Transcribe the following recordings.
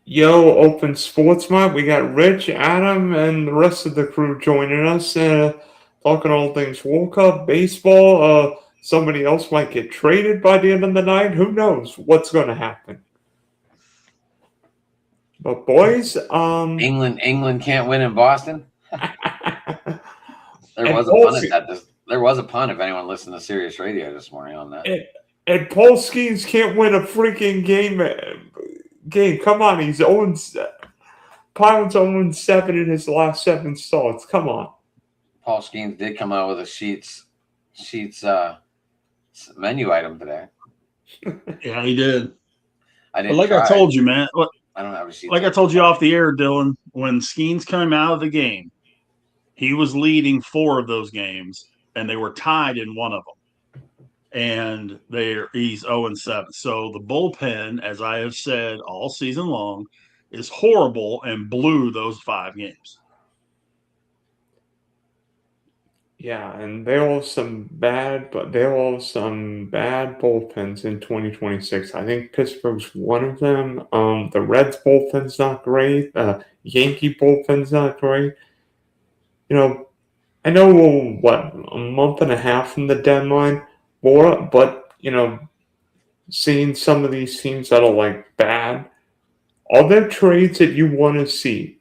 Yo, Open Sports Mart. We got Rich, Adam, and the rest of the crew joining us, talking all things World Cup, baseball. Somebody else might get traded by the end of the night. Who knows what's going to happen? But boys, England can't win in Boston. There and was a pun at this. There was a pun if anyone listened to Sirius Radio this morning on that. And Paul Skeens can't win a freaking game. Come on, he's 0 Pound's 0-7 in his last 7 starts. Come on. Paul Skeens did come out with a Sheets menu item today. Yeah, he did. I didn't. But like I told you, man. I don't have a Sheets. Like I told you off the air, Dylan, when Skeens came out of the game, he was leading 4 of those games, and they were tied in one of them. And he's 0-7. So the bullpen, as I have said all season long, is horrible and blew those 5 games. Yeah, and there are some bad bullpens in 2026. I think Pittsburgh's one of them. The Reds bullpen's not great. Yankee bullpen's not great. I know we're a month and a half from the deadline, but seeing some of these teams that are bad, are there trades that you want to see?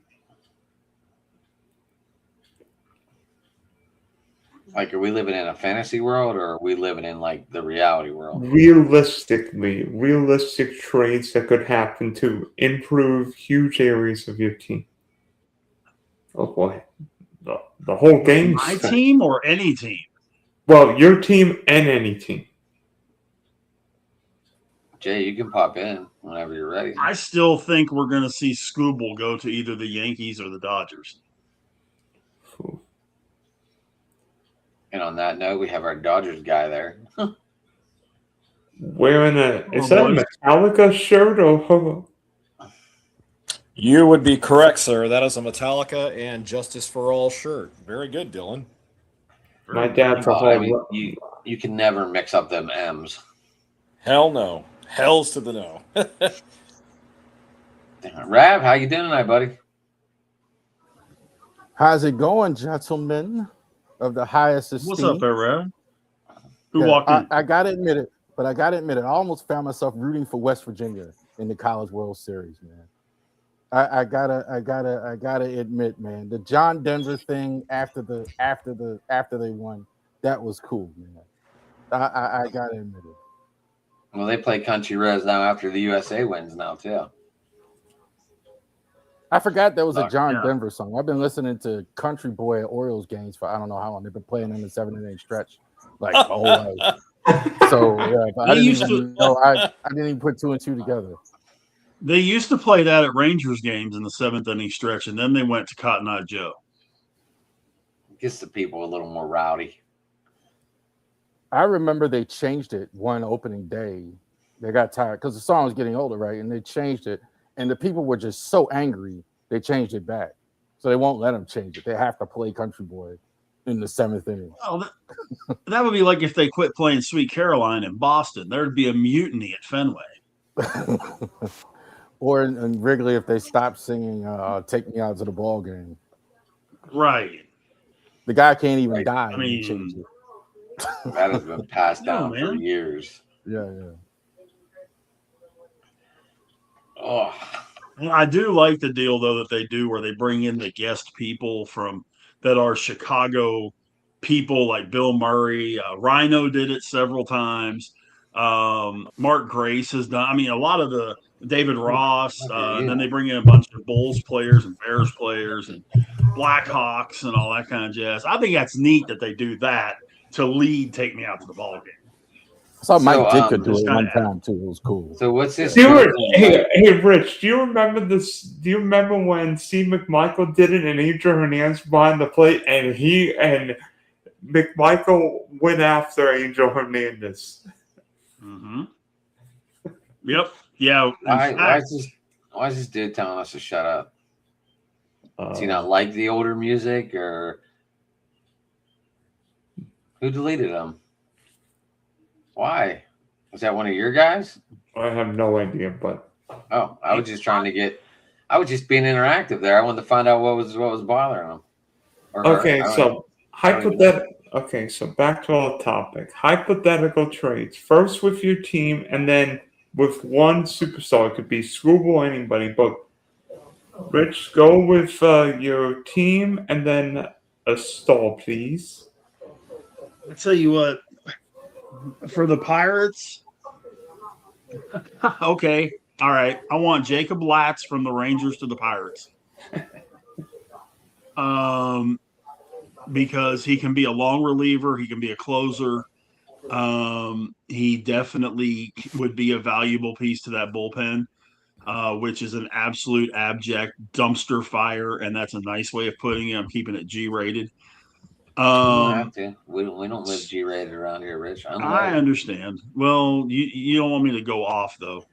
Are we living in a fantasy world or are we living in the reality world? Realistic trades that could happen to improve huge areas of your team. Oh boy, the whole game. My team or any team? Well, your team and any team. Jay, you can pop in whenever you're ready. I still think we're going to see Scooble go to either the Yankees or the Dodgers. Ooh. And on that note, we have our Dodgers guy there. Wearing is that a Metallica shirt or? You would be correct, sir. That is a Metallica and Justice for All shirt. Very good, Dylan. My dad's a hard. You can never mix up them M's. Hell no. Hells to the no. Rav, how you doing tonight, buddy? How's it going, gentlemen of the highest esteem? What's up there, Rav? Who walked in? I gotta admit it, I almost found myself rooting for West Virginia in the College World Series, man. I gotta admit, man, the John Denver thing after they won, that was cool, man. I gotta admit it. Well, they play Country Res now after the USA wins now too. I forgot there was a John Denver song. I've been listening to Country Boy at Orioles games for I don't know how long. They've been playing in the 7-inning stretch the whole life. So yeah, but I didn't even put 2 and 2 together. They used to play that at Rangers games in the 7th inning stretch, and then they went to Cotton Eye Joe. Gets the people a little more rowdy. I remember they changed it one opening day. They got tired because the song was getting older, right? And they changed it, and the people were just so angry they changed it back. So they won't let them change it. They have to play Country Boy in the 7th inning. Oh, that would be like if they quit playing Sweet Caroline in Boston. There'd be a mutiny at Fenway. Or in Wrigley if they stopped singing "Take Me Out to the Ball Game." Right. The guy can't even die. I mean, change it. That has been passed down for years. Yeah. Oh, I do like the deal though that they do where they bring in the guest people that are Chicago people, like Bill Murray. Rhino did it several times. Mark Grace has done. I mean, a lot of the David Ross, and then they bring in a bunch of Bulls players and Bears players and Blackhawks and all that kind of jazz. I think that's neat that they do that to lead Take Me Out to the Ball Game. I saw Mike Ditka do it one time too. It was cool. So what's this? Hey, Rich, do you remember this? Do you remember when Steve McMichael did it and Adrian Hernandez behind the plate, and he and McMichael went after Angel Hernandez? Mm-hmm. Yep. Yeah. Why is this dude telling us to shut up? Does he not like the older music, or who deleted him? Why? Was that one of your guys? I have no idea, but I was just trying to get I was just being interactive there. I wanted to find out what was bothering him. Or her. Okay, I don't- so I don't even hypothetical. Okay, so back to our topic. Hypothetical trades. First with your team, and then with one superstar. It could be Screwball, anybody. But Rich, go with your team, and then a star, please. I'll tell you what. For the Pirates, okay, all right. I want Jacob Latz from the Rangers to the Pirates. Because he can be a long reliever, he can be a closer. He definitely would be a valuable piece to that bullpen, which is an absolute abject dumpster fire, and that's a nice way of putting it. I'm keeping it G-rated. We don't have to. We don't live G-rated around here, Rich. I understand. Well, you don't want me to go off though.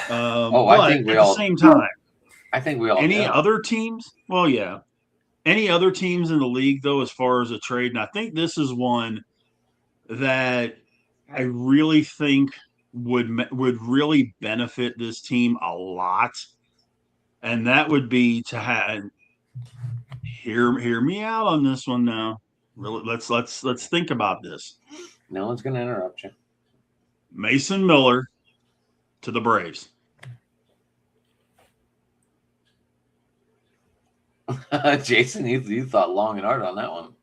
I think we at all. the same time, I think we all. any know. other teams? Well, yeah. Any other teams in the league though, as far as a trade, and I think this is one that I really think would really benefit this team a lot, and that would be to have hear me out on this one now. Really, let's think about this. No one's going to interrupt you. Mason Miller to the Braves. Jason, you thought long and hard on that one.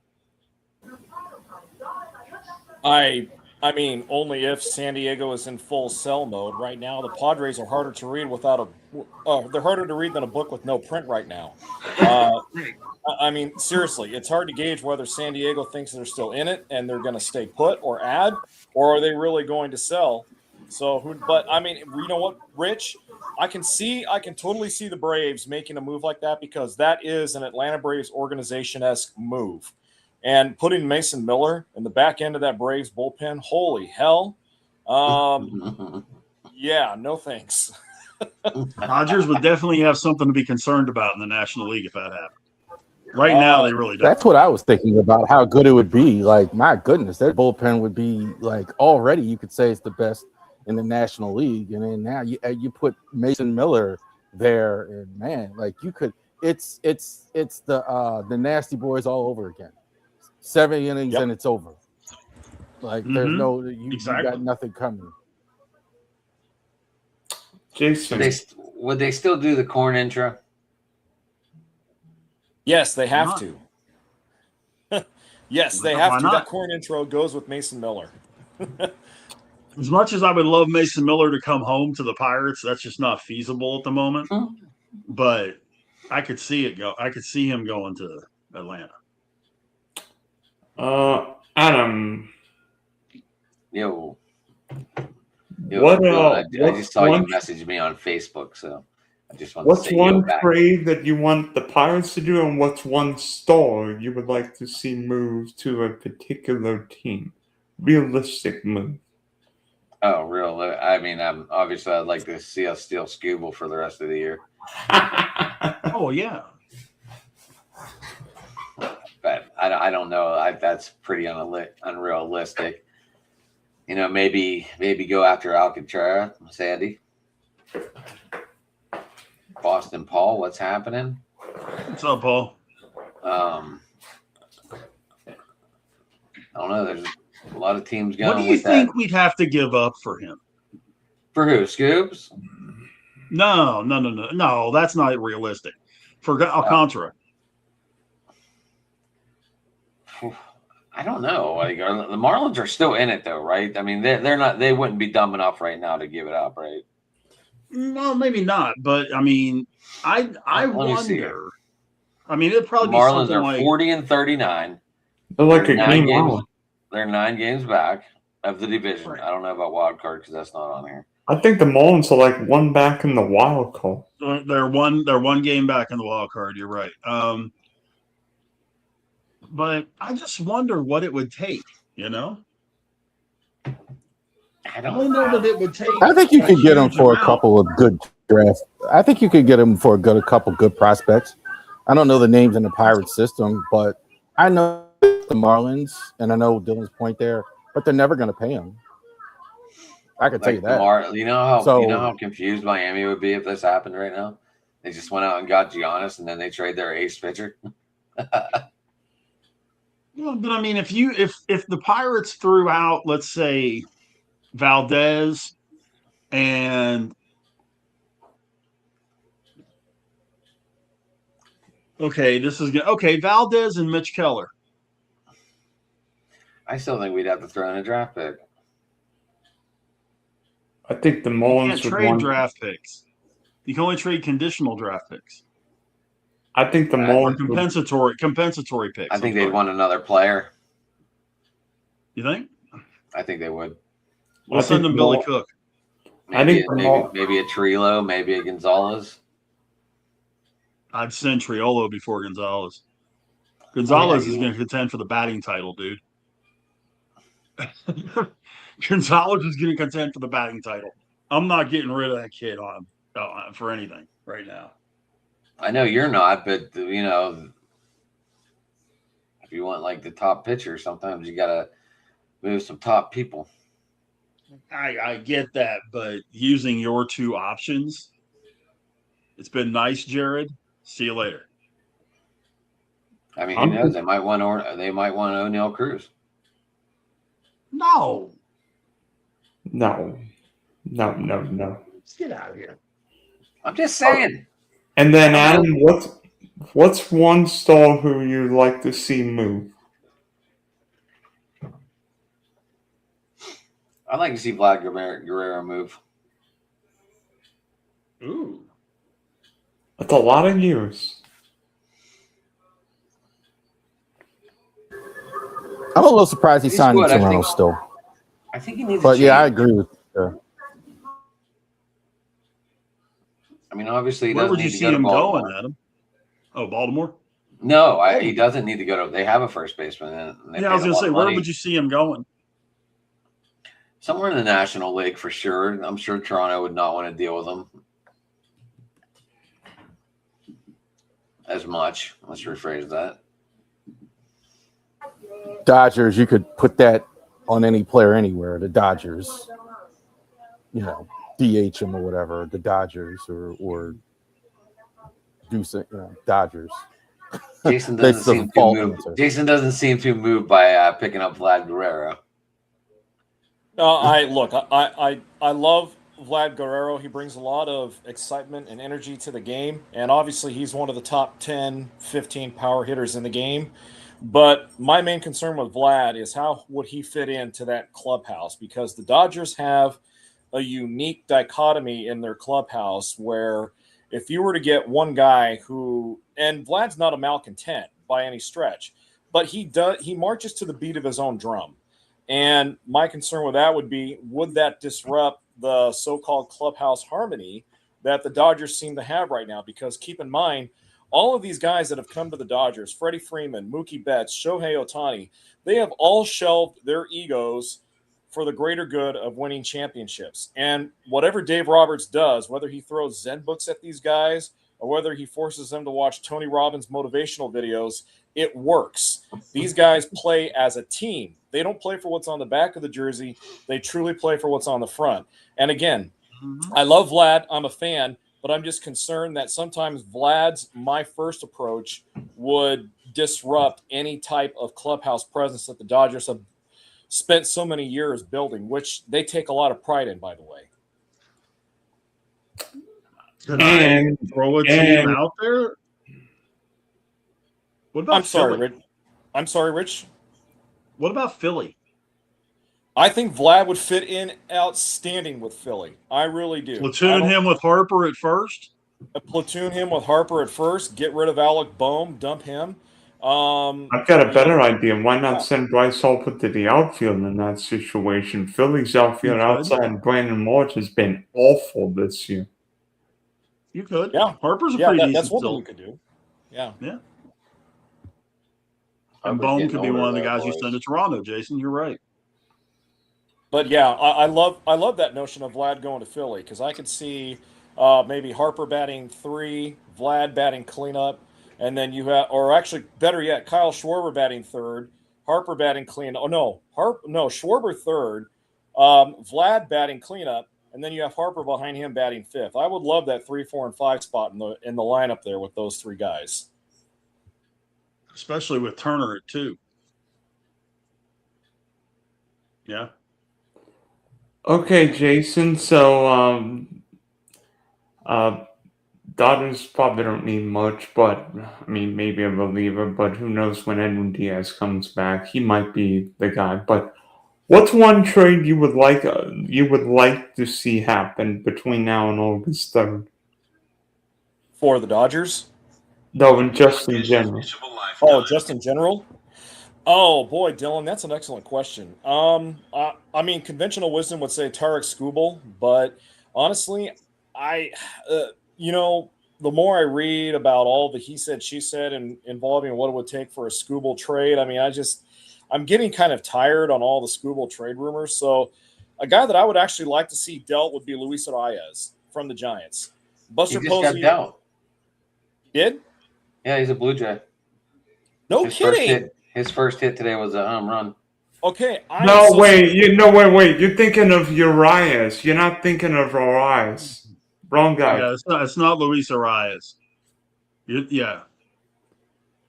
I mean, only if San Diego is in full sell mode right now. The Padres are harder to read they're harder to read than a book with no print right now. I mean, seriously, it's hard to gauge whether San Diego thinks they're still in it and they're going to stay put or add, or are they really going to sell? But I mean, you know what, Rich? I can totally see the Braves making a move like that, because that is an Atlanta Braves organization-esque move. And putting Mason Miller in the back end of that Braves bullpen, holy hell. Yeah, no thanks. Dodgers would definitely have something to be concerned about in the National League if that happened. Right now, they really don't. That's what I was thinking about, how good it would be. Like, my goodness, their bullpen would be, like, already you could say it's the best in the National League. And then now you put Mason Miller there, and man, like, you could – it's the Nasty Boys all over again. 7 innings and it's over. Like, there's no you got nothing coming. Jason, would they still do the corn intro? Yes, they have to. Yes, they have to. Not? That corn intro goes with Mason Miller. As much as I would love Mason Miller to come home to the Pirates, that's just not feasible at the moment. But I could see it go. I could see him going to Atlanta. Adam. Yo. What? I just saw you message me on Facebook, so I just want to say. What's one trade that you want the Pirates to do, and what's one star you would like to see move to a particular team? Realistic move. Oh, real? I mean, obviously I'd like to see us steal Scooble for the rest of the year. Oh yeah. But I don't know. That's pretty unrealistic. You know, maybe go after Alcantara, Sandy. Boston Paul, what's happening? What's up, Paul? I don't know. There's a lot of teams going. What do you think we'd have to give up for him? For who? Scoops? No. That's not realistic. For Alcantara. I don't know. Like, the Marlins are still in it, though, right? I mean, they're not. They wouldn't be dumb enough right now to give it up, right? No, maybe not. But I mean, I wonder. I mean, it'd probably the Marlins be are like 40-39. They're like a game out. They're 9 games back of the division. Right. I don't know about wild card because that's not on here. I think the Marlins are like one back in the wild card. They're one game back in the wild card. You're right. But I just wonder what it would take, you know? I don't know that it would take. I think you could get him for a couple of good drafts. I think you could get him for a couple good prospects. I don't know the names in the Pirates system, but I know the Marlins, and I know Dylan's point there, but they're never going to pay him. I can tell you that. You know how confused Miami would be if this happened right now? They just went out and got Giannis, and then they trade their ace pitcher. Well, but I mean, if the Pirates threw out, let's say, Valdez and Valdez and Mitch Keller. I still think we'd have to throw in a draft pick. I think the You Marlins can't would trade want. draft picks. You can only trade conditional draft picks I think the or Marlins would. compensatory picks. I think they'd want another player. You think? I think they would. We'll I send think them Billy Mar- Cook. Maybe, think the maybe a Trillo, maybe a Gonzalez. I'd send Triolo before Gonzalez. Gonzalez is you- going to contend for the batting title, dude. Gonzalez is going to contend for the batting title. I'm not getting rid of that kid for anything right now. I know you're not, but you know, if you want like the top pitcher, sometimes you gotta move some top people. I get that, but using your two options, it's been nice, Jared. See you later. I mean, who knows? They might want O'Neal Cruz. No. No. Let's get out of here. I'm just saying. And then Adam, what's one star who you'd like to see move? I'd like to see Vlad Guerrero move. Ooh. That's a lot of years. I'm a little surprised he He's signed in good, I Toronto think. still. I think he needs. But a yeah, I change. agree with you. I mean, obviously, he Where doesn't would you need to see go to him Baltimore. going, Adam? Oh, Baltimore? No, he doesn't need to go to. They have a first baseman. And they Yeah, I was paid a going to lot say, of where money. would you see him going? Somewhere in the National League for sure. I'm sure Toronto would not want to deal with him as much. Let's rephrase that. Dodgers, you could put that on any player anywhere. The Dodgers, you know, DH him or whatever. The Dodgers or do some, Dodgers. Jason That's doesn't the seem too default moved. answer. Jason doesn't seem too moved by picking up Vlad Guerrero. I love Vlad Guerrero. He brings a lot of excitement and energy to the game, and obviously he's one of the top 10, 15 power hitters in the game. But my main concern with Vlad is how would he fit into that clubhouse, because the Dodgers have a unique dichotomy in their clubhouse where if you were to get one guy who, and Vlad's not a malcontent by any stretch, but he marches to the beat of his own drum. And my concern with that would be, would that disrupt the so-called clubhouse harmony that the Dodgers seem to have right now? Because keep in mind, all of these guys that have come to the Dodgers, Freddie Freeman, Mookie Betts, Shohei Ohtani, they have all shelved their egos for the greater good of winning championships. And whatever Dave Roberts does, whether he throws Zen books at these guys or whether he forces them to watch Tony Robbins motivational videos, it works. These guys play as a team. They don't play for what's on the back of the jersey. They truly play for what's on the front. And again, I love Vlad. I'm a fan, but I'm just concerned that sometimes Vlad's my first approach would disrupt any type of clubhouse presence that the Dodgers have spent so many years building, which they take a lot of pride in, by the way. Could I throw a team out there? What about Philly? I'm sorry, Rich. What about Philly? I think Vlad would fit in outstanding with Philly. I really do. Platoon him with Harper at first? Platoon him with Harper at first. Get rid of Alec Boehm. Dump him. I've got a better idea. Why not send Bryce Harper to the outfield in that situation? Philly's outfield outside Brandon March has been awful this year. You could. Yeah. Harper's a pretty decent that's one thing still. you could do. Yeah. Yeah. Harper's And Bohm getting could be older one of the though, guys you boys. send to Toronto, Jason. You're right. But yeah, I love that notion of Vlad going to Philly, because I could see maybe Harper batting 3, Vlad batting cleanup, and then you have, or actually better yet, Kyle Schwarber batting 3rd, Harper batting cleanup. Oh no, Schwarber 3rd, Vlad batting cleanup, and then you have Harper behind him batting fifth. I would love that 3, 4, and 5 spot in the lineup there with those three guys, especially with Turner at 2. Yeah. Okay, Jason. So, Dodgers probably don't need much, but I mean, maybe a reliever. But who knows when Edwin Diaz comes back? He might be the guy. But what's one trade you would like to see happen between now and August 3rd? for the Dodgers. No, and just in general. Oh, just in general. Oh boy, Dylan, that's an excellent question. I mean, conventional wisdom would say Tarek Skubal, but honestly, the more I read about all the he said, she said, and involving what it would take for a Skubal trade, I mean, I'm getting kind of tired on all the Skubal trade rumors. So, a guy that I would actually like to see dealt would be Luis Arias from the Giants. Buster He just got Posey dealt. did? Yeah, he's a Blue Jay. No kidding. His first hit today was a home run. Okay. Wait. You're thinking of Urias. You're not thinking of Arias. Wrong guy. Yeah, it's not Luis Arias. Yeah.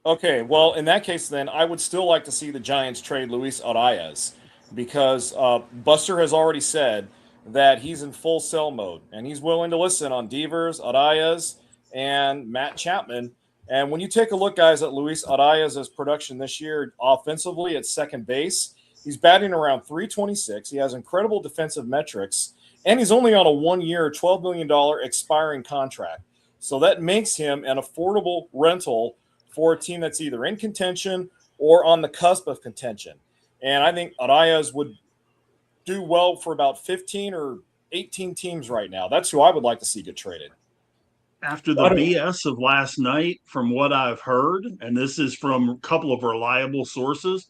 Okay, well, in that case, then I would still like to see the Giants trade Luis Arias because Buster has already said that he's in full sell mode and he's willing to listen on Devers, Arias, and Matt Chapman. And when you take a look, guys, at Luis Arias' production this year offensively at second base, he's batting around 326. He has incredible defensive metrics, and he's only on a 1-year, $12 million expiring contract. So that makes him an affordable rental for a team that's either in contention or on the cusp of contention. And I think Arias would do well for about 15 or 18 teams right now. That's who I would like to see get traded. After the BS of last night, from what I've heard, and this is from a couple of reliable sources,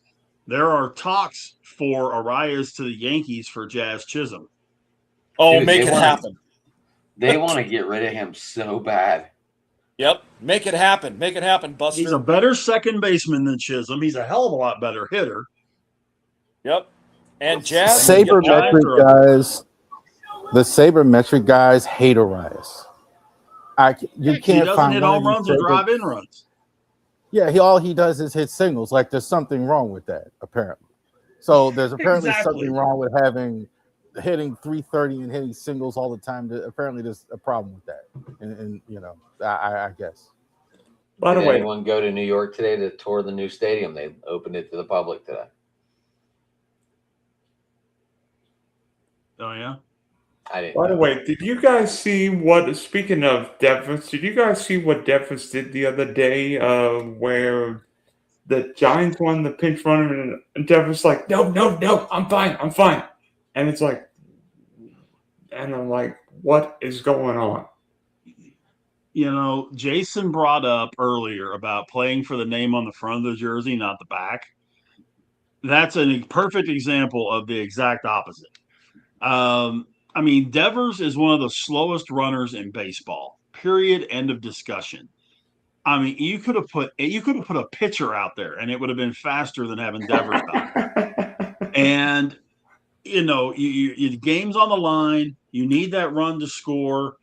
there are talks for Arias to the Yankees for Jazz Chisholm. Oh, dude, make it happen. They want to get rid of him so bad. Yep. Make it happen. Make it happen, Buster. He's a better second baseman than Chisholm. He's a hell of a lot better hitter. Yep. And Jazz. Sabermetric guys, the sabermetric guys hate Arias. You can't he doesn't find hit home runs or drive in runs. Yeah, all he does is hit singles. Like there's something wrong with that, apparently. So there's apparently something wrong with hitting 330 and hitting singles all the time. Apparently there's a problem with that. And I guess. By the way, anyone go to New York today to tour the new stadium? They opened it to the public today. Oh yeah. By the way, did you guys see speaking of Devers, did you guys see what Devers did the other day where the Giants won the pinch runner and Devers like, no, I'm fine. And it's like, and I'm like, what is going on? Jason brought up earlier about playing for the name on the front of the jersey, not the back. That's a perfect example of the exact opposite. Devers is one of the slowest runners in baseball. Period. End of discussion. You could have put a pitcher out there, and it would have been faster than having Devers back. And you game's on the line. You need that run to score,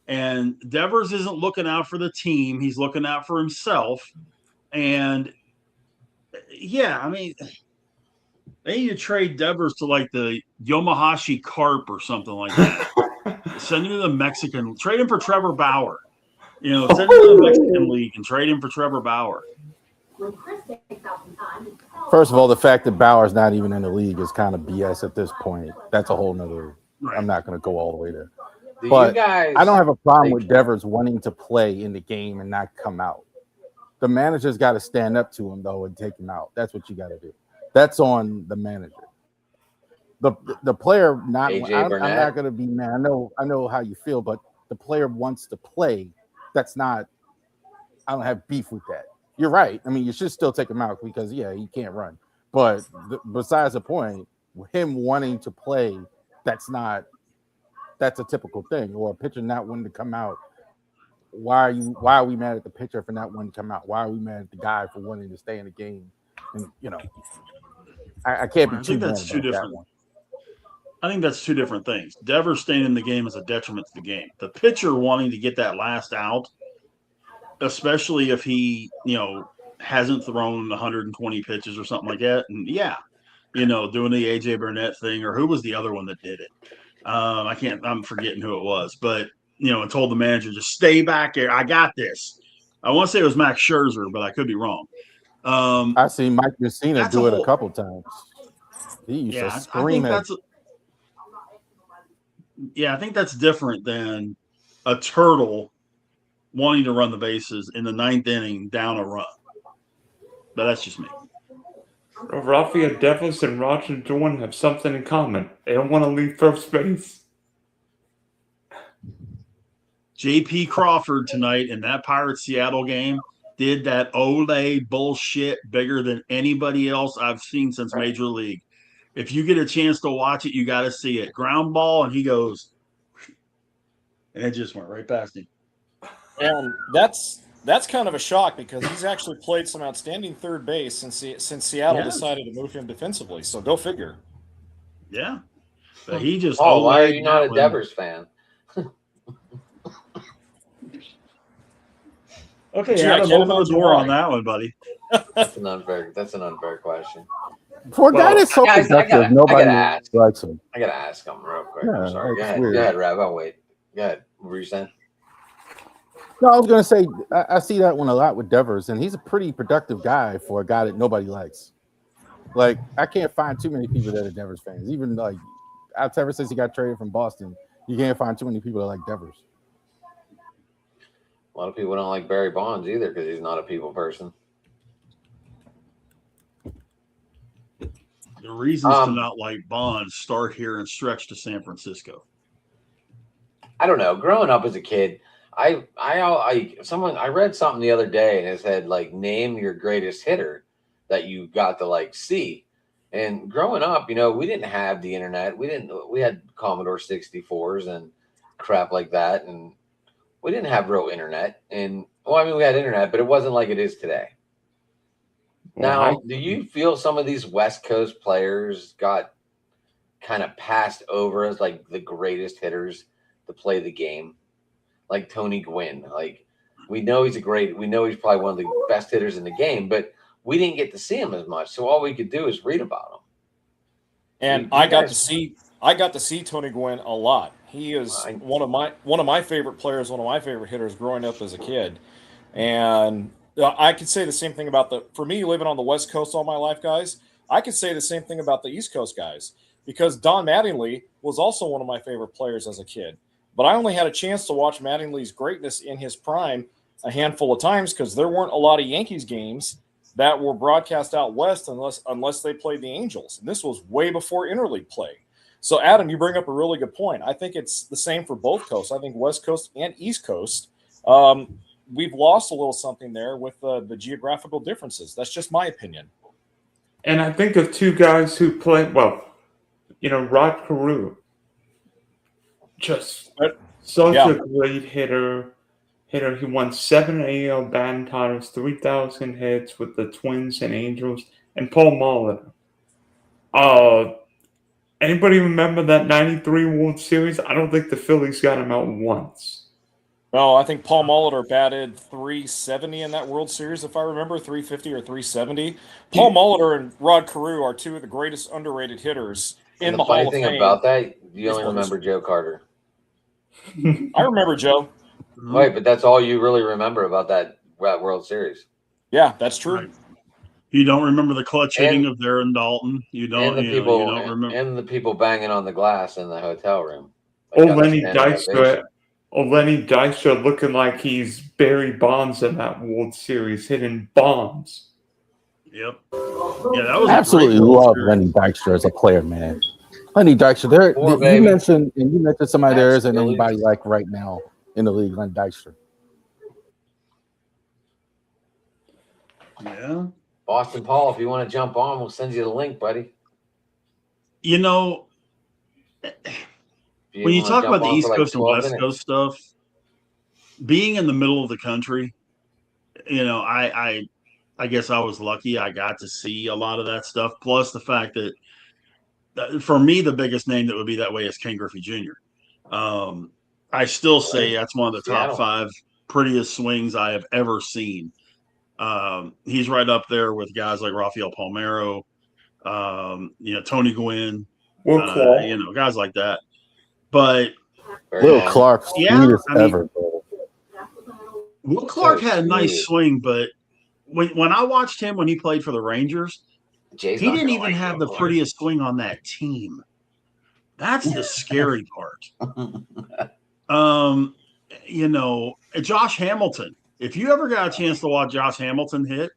and Devers isn't looking out for the team. He's looking out for himself. And yeah, they need to trade Devers to like the Yomahashi Carp or something like that. Send him to the Mexican. Trade him for Trevor Bauer. Send him to the Mexican League and trade him for Trevor Bauer. First of all, the fact that Bauer's not even in the league is kind of BS at this point. That's a whole nother. Right. I'm not going to go all the way there. But I don't have a problem with Devers wanting to play in the game and not come out. The manager's got to stand up to him, though, and take him out. That's what you got to do. That's on the manager. The player I'm not going to be mad. I know how you feel, but the player wants to play. That's not. I don't have beef with that. You're right. You should still take him out because he can't run. But besides the point, him wanting to play, that's a typical thing. Or a pitcher not wanting to come out. Why are we mad at the pitcher for not wanting to come out? Why are we mad at the guy for wanting to stay in the game? And I can't be too mad about that one. I think that's two different things. Devers staying in the game is a detriment to the game. The pitcher wanting to get that last out, especially if he, hasn't thrown 120 pitches or something like that. And doing the AJ Burnett thing, or who was the other one that did it? I'm forgetting who it was, but and told the manager, just stay back there. I got this. I want to say it was Max Scherzer, but I could be wrong. I see Mike Mussina do it a couple times. He used to scream at. I think that's different than a turtle wanting to run the bases in the ninth inning down a run. But that's just me. Rafael Devers and Roger Dorn have something in common. They don't want to leave first base. J.P. Crawford tonight in that Pirates Seattle game did that Olay bullshit bigger than anybody else I've seen since Major League. If you get a chance to watch it, you got to see it. Ground ball, and he goes, and it just went right past him. And that's kind of a shock because he's actually played some outstanding third base since Seattle decided to move him defensively. So go figure. Yeah, but he just. Oh, why are you not a Devers fan? Okay, Adam, open the door on that one, buddy. That's an unfair question. For a guy that's so productive, nobody likes him. I gotta ask him real quick. Yeah, I'm sorry. Go ahead, Rav. I'll wait. Go ahead. What were you saying? No, I was gonna say I see that one a lot with Devers, and he's a pretty productive guy for a guy that nobody likes. Like, I can't find too many people that are Devers fans. Even like ever since he got traded from Boston, you can't find too many people that like Devers. A lot of people don't like Barry Bonds either because he's not a people person. The reasons to not like Bonds start here and stretch to San Francisco. I don't know. Growing up as a kid, I read something the other day and it said like name your greatest hitter that you got to see. And growing up, we didn't have the internet. We had Commodore 64s and crap like that, and we didn't have real internet. And we had internet, but it wasn't like it is today. Now, do you feel some of these West Coast players got kind of passed over as like the greatest hitters to play the game? Like Tony Gwynn. Like, we know he's probably one of the best hitters in the game, but we didn't get to see him as much. So all we could do is read about him. And I got to see Tony Gwynn a lot. He is one of my favorite players, one of my favorite hitters growing up as a kid. And I could say the same thing for me living on the West Coast all my life, guys. I could say the same thing about the East Coast guys because Don Mattingly was also one of my favorite players as a kid. But I only had a chance to watch Mattingly's greatness in his prime a handful of times because there weren't a lot of Yankees games that were broadcast out west unless they played the Angels. And this was way before interleague play. So, Adam, you bring up a really good point. I think it's the same for both coasts. I think West Coast and East Coast, we've lost a little something there with the geographical differences. That's just my opinion. And I think of two guys who played, Rod Carew. Just such a great hitter. He won 7 AL batting titles, 3,000 hits with the Twins and Angels, and Paul Molitor. Anybody remember that 93 World Series? I don't think the Phillies got him out once. No, I think Paul Molitor batted 370 in that World Series, if I remember, 350 or 370. Paul Molitor and Rod Carew are two of the greatest underrated hitters in the Hall of Fame. The funny thing about that, you only remember Joe Carter. I remember Joe. Right, but that's all you really remember about that World Series. Yeah, that's true. Right. You don't remember the clutch hitting of Darren Dalton. You don't. And you don't remember. And the people banging on the glass in the hotel room. Lenny Dykstra looking like he's Barry Bonds in that World Series, hitting bombs. Yep. Yeah, that was absolutely love Lenny Dykstra as a player, man. Lenny Dykstra. You mentioned somebody there isn't anybody like right now in the league, Lenny Dykstra. Yeah. Boston Paul, if you want to jump on, we'll send you the link, buddy. When you talk about the East Coast and West Coast stuff, being in the middle of the country, I guess I was lucky. I got to see a lot of that stuff. Plus the fact that for me, the biggest name that would be that way is Ken Griffey Jr. I still say that's one of the top Seattle. 5 prettiest swings I have ever seen. He's right up there with guys like Rafael Palmeiro, Tony Gwynn, Will Clark. guys like that. But Very Will nice. Clark, Yeah, sweetest I mean- ever, bro. Will Clark So had a nice smooth. swing, but when I watched him when he played for the Rangers, Jay's he not didn't gonna even like have Will the Clark. prettiest swing on that team. That's the scary part. Josh Hamilton. If you ever got a chance to watch Josh Hamilton hit,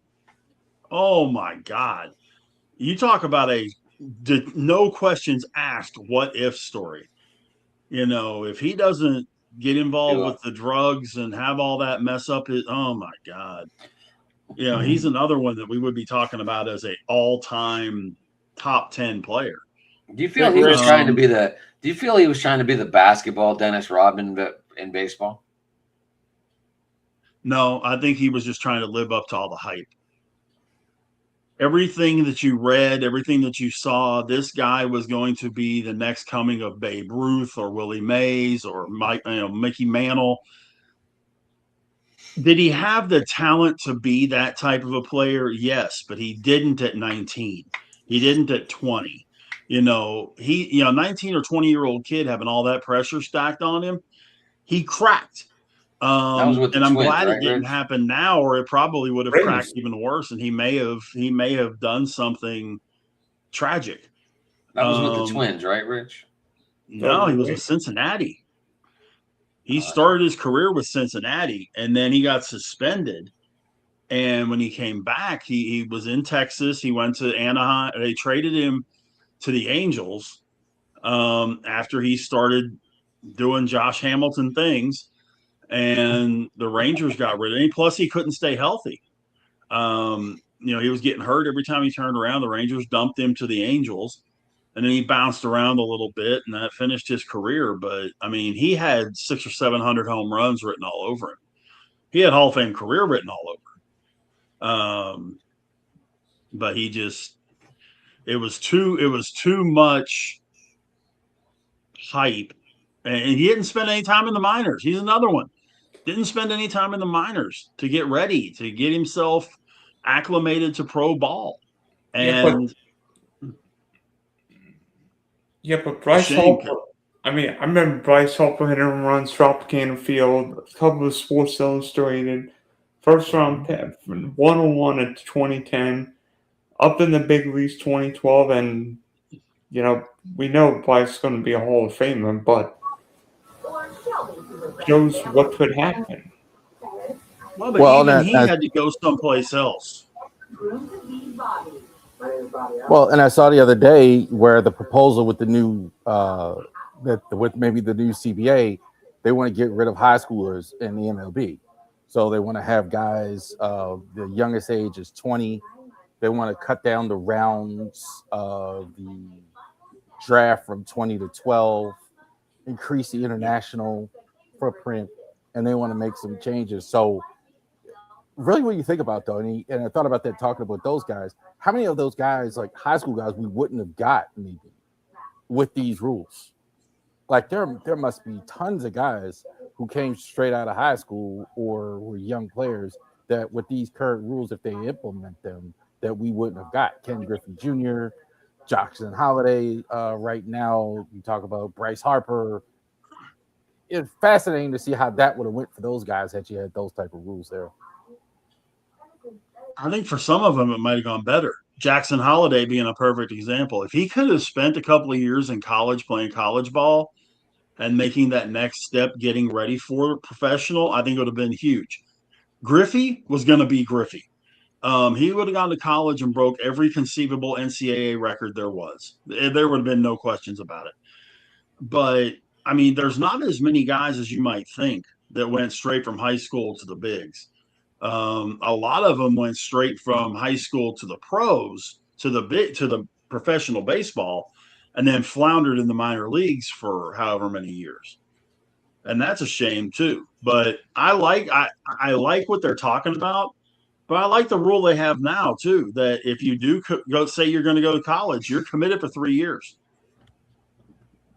oh my God. You talk about a no questions asked what if story. If he doesn't get involved with the drugs and have all that mess up oh my God. He's another one that we would be talking about as a all-time top 10 player. Do you feel he was Um, trying to be the? Do you feel he was trying to be the basketball Dennis Rodman in baseball? No, I think he was just trying to live up to all the hype. Everything that you read, everything that you saw, this guy was going to be the next coming of Babe Ruth or Willie Mays or Mickey Mantle. Did he have the talent to be that type of a player? Yes, but he didn't at 19. He didn't at 20. 19 or 20-year-old kid having all that pressure stacked on him, he cracked. That was with the And I'm Twins, glad right, it didn't Rich? happen now, or it probably would have Rays. cracked even worse, and he may have done something tragic. That was with the Twins, right, Rich? No, he was with Cincinnati. He started his career with Cincinnati, and then he got suspended. And when he came back, he was in Texas. He went to Anaheim. They traded him to the Angels after he started doing Josh Hamilton things. And the Rangers got rid of him. Plus, he couldn't stay healthy. He was getting hurt every time he turned around. The Rangers dumped him to the Angels. And then he bounced around a little bit, and that finished his career. But, I mean, he had 600 or 700 home runs written all over him. He had Hall of Fame career written all over him. But he just – it was too much hype. And he didn't spend any time in the minors. He's another one. Didn't spend any time in the minors to get ready, to get himself acclimated to pro ball. And but Bryce Harper, I remember Bryce Harper hitting runs, Tropicana Field, a couple of Sports Illustrated, first round 101 at 2010, up in the big leagues 2012, and we know Bryce is going to be a Hall of Famer, but shows what could happen. He had to go someplace else. Well, and I saw the other day where the proposal with the new with maybe the new CBA, they want to get rid of high schoolers in the MLB. So they want to have guys the youngest age is 20. They want to cut down the rounds of the draft from 20 to 12, increase the international footprint, and they want to make some changes. So really what you think about, though, and I thought about that talking about those guys, how many of those guys, like high school guys, we wouldn't have got maybe with these rules? Like there must be tons of guys who came straight out of high school or were young players that with these current rules, if they implement them, that we wouldn't have got. Ken Griffey Jr., Jackson Holiday, right now, you talk about Bryce Harper. It's fascinating to see how that would have went for those guys had you had those type of rules there. I think for some of them, it might have gone better. Jackson Holiday being a perfect example. If he could have spent a couple of years in college playing college ball and making that next step, getting ready for professional, I think it would have been huge. Griffey was going to be Griffey. He would have gone to college and broke every conceivable NCAA record there was. There would have been no questions about it. But, I mean, there's not as many guys as you might think that went straight from high school to the bigs. A lot of them went straight from high school to the pros, to the professional baseball, and then floundered in the minor leagues for however many years. And that's a shame too. But I like what they're talking about. But I like the rule they have now too, that if you do go, say you're going to go to college, you're committed for 3 years.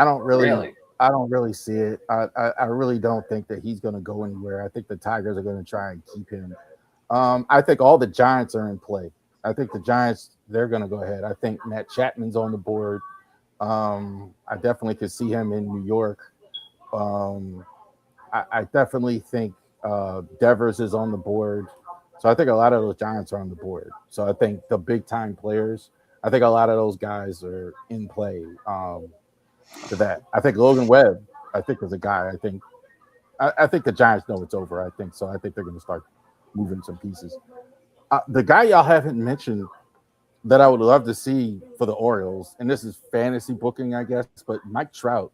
I don't Really? really see it. I really don't think that he's going to go anywhere. I think the Tigers are going to try and keep him. I think all the Giants are in play. I think the Giants, they're going to go ahead. I think Matt Chapman's on the board. I definitely could see him in New York. I definitely think Devers is on the board. So I think a lot of those Giants are on the board. So I think the big time players, I think a lot of those guys are in play to that. I think Logan Webb, I think is a guy. I think the Giants know it's over. I think so. I think they're going to start moving some pieces. The guy y'all haven't mentioned that I would love to see for the Orioles, and this is fantasy booking, I guess, but Mike Trout,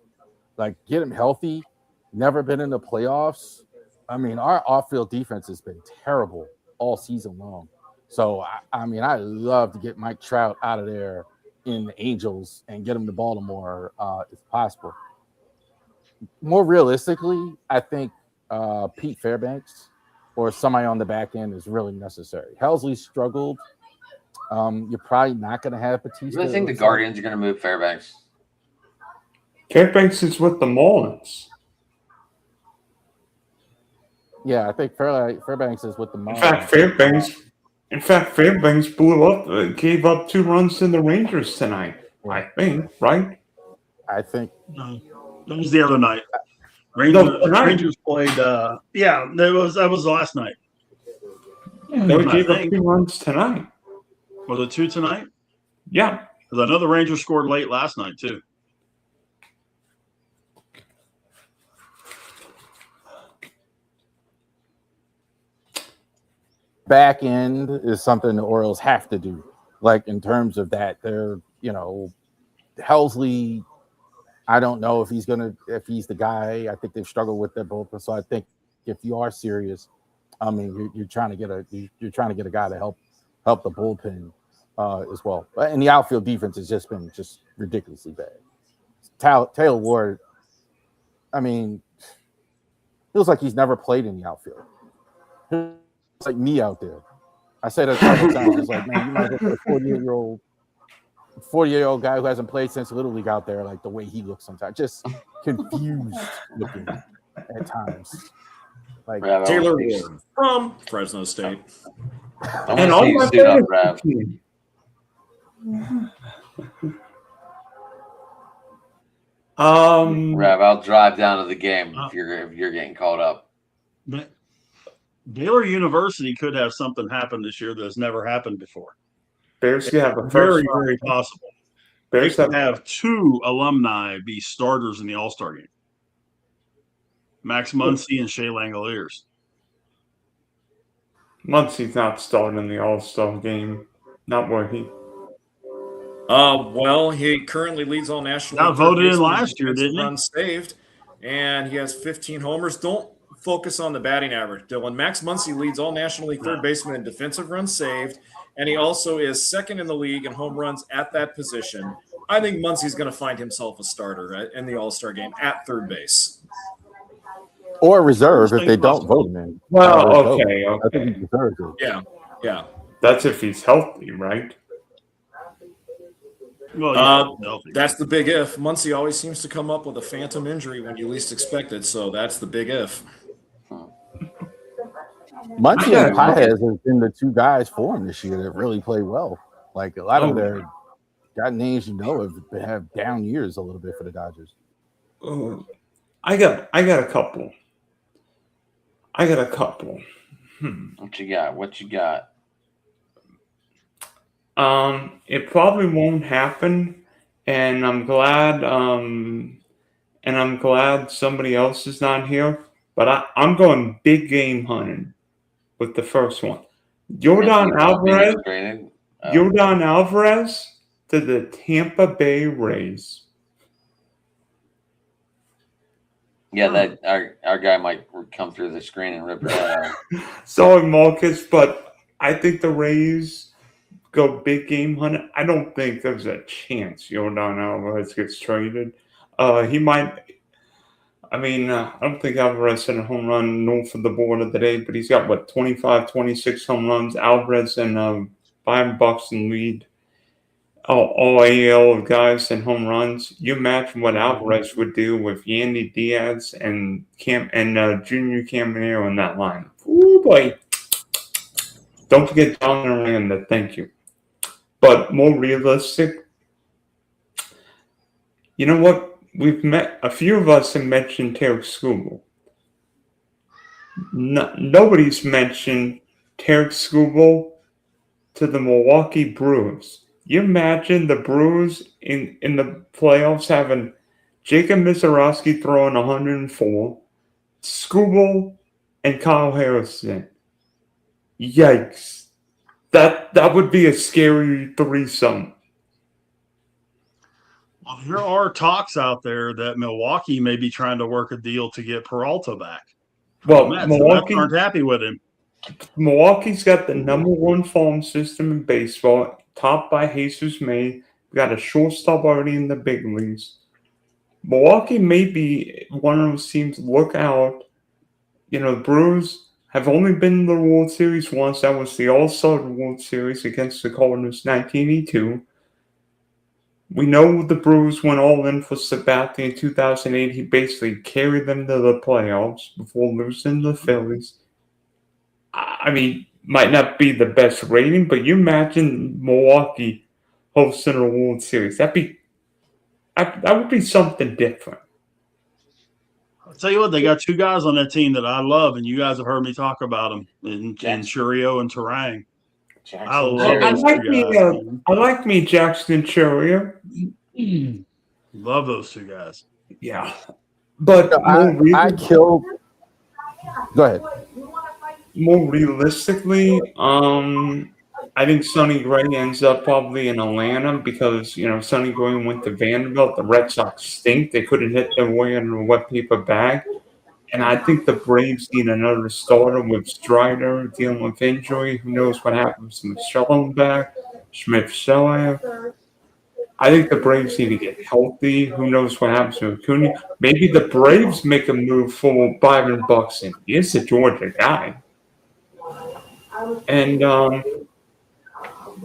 like get him healthy, never been in the playoffs. I mean, our off-field defense has been terrible all season long. So, I mean, I love to get Mike Trout out of there in the Angels and get him to Baltimore if possible. More realistically, I think Pete Fairbanks or somebody on the back end is really necessary. Helsley struggled. You're probably not going to have Batista. You think the Guardians are going to move Fairbanks? Fairbanks is with the Marlins. Yeah, I think Fairbanks is with the Marlins. In fact, Fairbanks blew up, gave up 2 runs to the Rangers tonight. Yeah. I think, right? I think no, that was the other night. Rangers played. That was last night. They gave up 2 runs tonight. Was it 2 tonight? Yeah, because I know the Rangers scored late last night too. Back end is something the Orioles have to do. Like in terms of that, they're Helsley. I don't know if he's the guy. I think they've struggled with their bullpen. So I think if you are serious, I mean, you're trying to get a guy to help the bullpen as well. And the outfield defense has just been ridiculously bad. Taylor Ward, I mean, feels like he's never played in the outfield. It's like me out there. I say that several times. It's like, man, you might have a 48-year-old guy who hasn't played since Little League out there, like the way he looks sometimes. Just confused looking at times. Like Taylor Ward from Fresno State. And all my favorite Rav, I'll drive down to the game if you're getting called up. But Baylor University could have something happen this year that's never happened before. Bears could have a very possible. Bears could have 2 alumni be starters in the All-Star game. Max Muncy and Shea Langoliers. Muncy's not starting in the All-Star game. Not where he. Well, he currently leads all national. Got voted in last year, didn't he? Runs saved, and he has 15 homers. Don't focus on the batting average, Dylan. Max Muncy leads all National League third baseman in defensive runs saved, and he also is second in the league in home runs at that position. I think Muncy's going to find himself a starter in the All-Star game at third base. Or reserve if they don't vote him in. Well, okay. I think he deserves it. Yeah. That's if he's healthy, right? Well, that's the big if. Muncy always seems to come up with a phantom injury when you least expect it, so that's the big if. Muncy and Paez have been the 2 guys for him this year that really play well. Like a lot of their got names have down years a little bit for the Dodgers. I got a couple. What you got? It probably won't happen, and I'm glad. Somebody else is not here. But I'm going big game hunting with the first one. Yordan Alvarez to the Tampa Bay Rays. Yeah, that our guy might come through the screen and rip it out. Sorry, Marcus, but I think the Rays go big game hunting. I don't think there's a chance Yordan Alvarez gets traded. He might. I mean, I don't think Alvarez hit a home run north of the border today, but he's got, 25, 26 home runs. Alvarez and Byron Buxton lead all AL guys and home runs. You imagine what Alvarez would do with Yandy Diaz and Junior Caminero in that line. Ooh boy! Don't forget John Miranda. Thank you. But more realistic, you know what? A few of us have mentioned Tarek Skubal. Nobody's mentioned Tarek Skubal to the Milwaukee Brewers. You imagine the Brewers in the playoffs having Jacob Mizorowski throwing 104, Skubal, and Kyle Harrison. Yikes. That would be a scary threesome. Well, there are talks out there that Milwaukee may be trying to work a deal to get Peralta back. Well, The Mets aren't happy with him. Milwaukee's got the number one farm system in baseball, topped by Jesus May. We got a shortstop already in the big leagues. Milwaukee may be one of those teams to look out. You know, the Brewers have only been in the World Series once. That was the All-Star World Series against the Cardinals 1982. We know the Brewers went all in for Sabathia in 2008. He basically carried them to the playoffs before losing to the Phillies. I mean, might not be the best rating, but you imagine Milwaukee hosting a World Series. That would be something different. I'll tell you what, they got two guys on that team that I love, and you guys have heard me talk about them in Churio and Terang. I like me Jackson Churio. Love those two guys. Yeah, but I killed. Go ahead. More realistically, I think Sonny Gray ends up probably in Atlanta because, you know, Sonny Gray went to Vanderbilt. The Red Sox stink. They couldn't hit their way in a wet paper bag. And I think the Braves need another starter with Strider dealing with injury. Who knows what happens to Michelin back? Schmidt-Scheller. I think the Braves need to get healthy. Who knows what happens to Acuna? Maybe the Braves make a move for Byron Buxton. He is a Georgia guy. And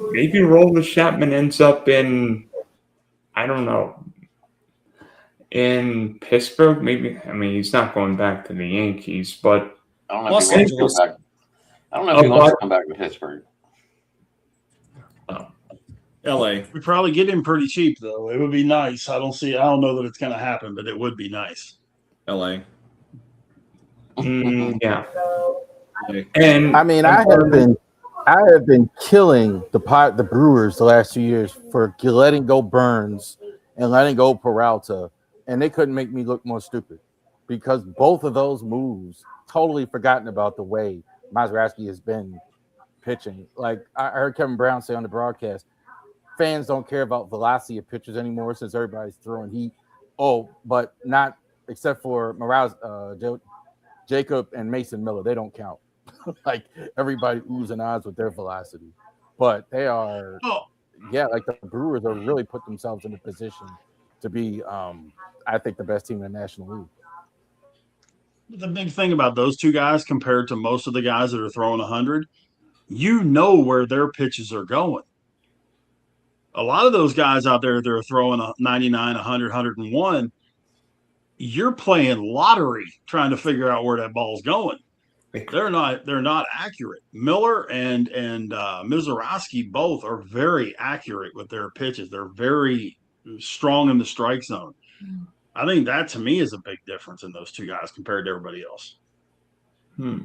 maybe Roland Chapman ends up in, I don't know, in Pittsburgh. Maybe, I mean, he's not going back to the Yankees, but I don't know if he wants to go back. I don't know if he wants to come back to Pittsburgh. LA. We probably get him pretty cheap though. It would be nice. I don't know that it's going to happen, but it would be nice. LA. Yeah. And I mean, I have been killing the Brewers the last 2 years for letting go Burns and letting go Peralta, and they couldn't make me look more stupid because both of those moves totally forgotten about the way Mazeroski has been pitching. Like I heard Kevin Brown say on the broadcast, fans don't care about velocity of pitchers anymore since everybody's throwing heat. Oh, but not except for Morales, Jacob and Mason Miller. They don't count. Like everybody oohs and ahs with their velocity, but they are, like the Brewers are really put themselves in a position to be, I think, the best team in the National League. The big thing about those two guys compared to most of the guys that are throwing 100, you know where their pitches are going. A lot of those guys out there that are throwing 99, 100, 101, you're playing lottery trying to figure out where that ball's going. They're not accurate. Miller and Mizorowski both are very accurate with their pitches. They're very strong in the strike zone. I think that to me is a big difference in those two guys compared to everybody else. But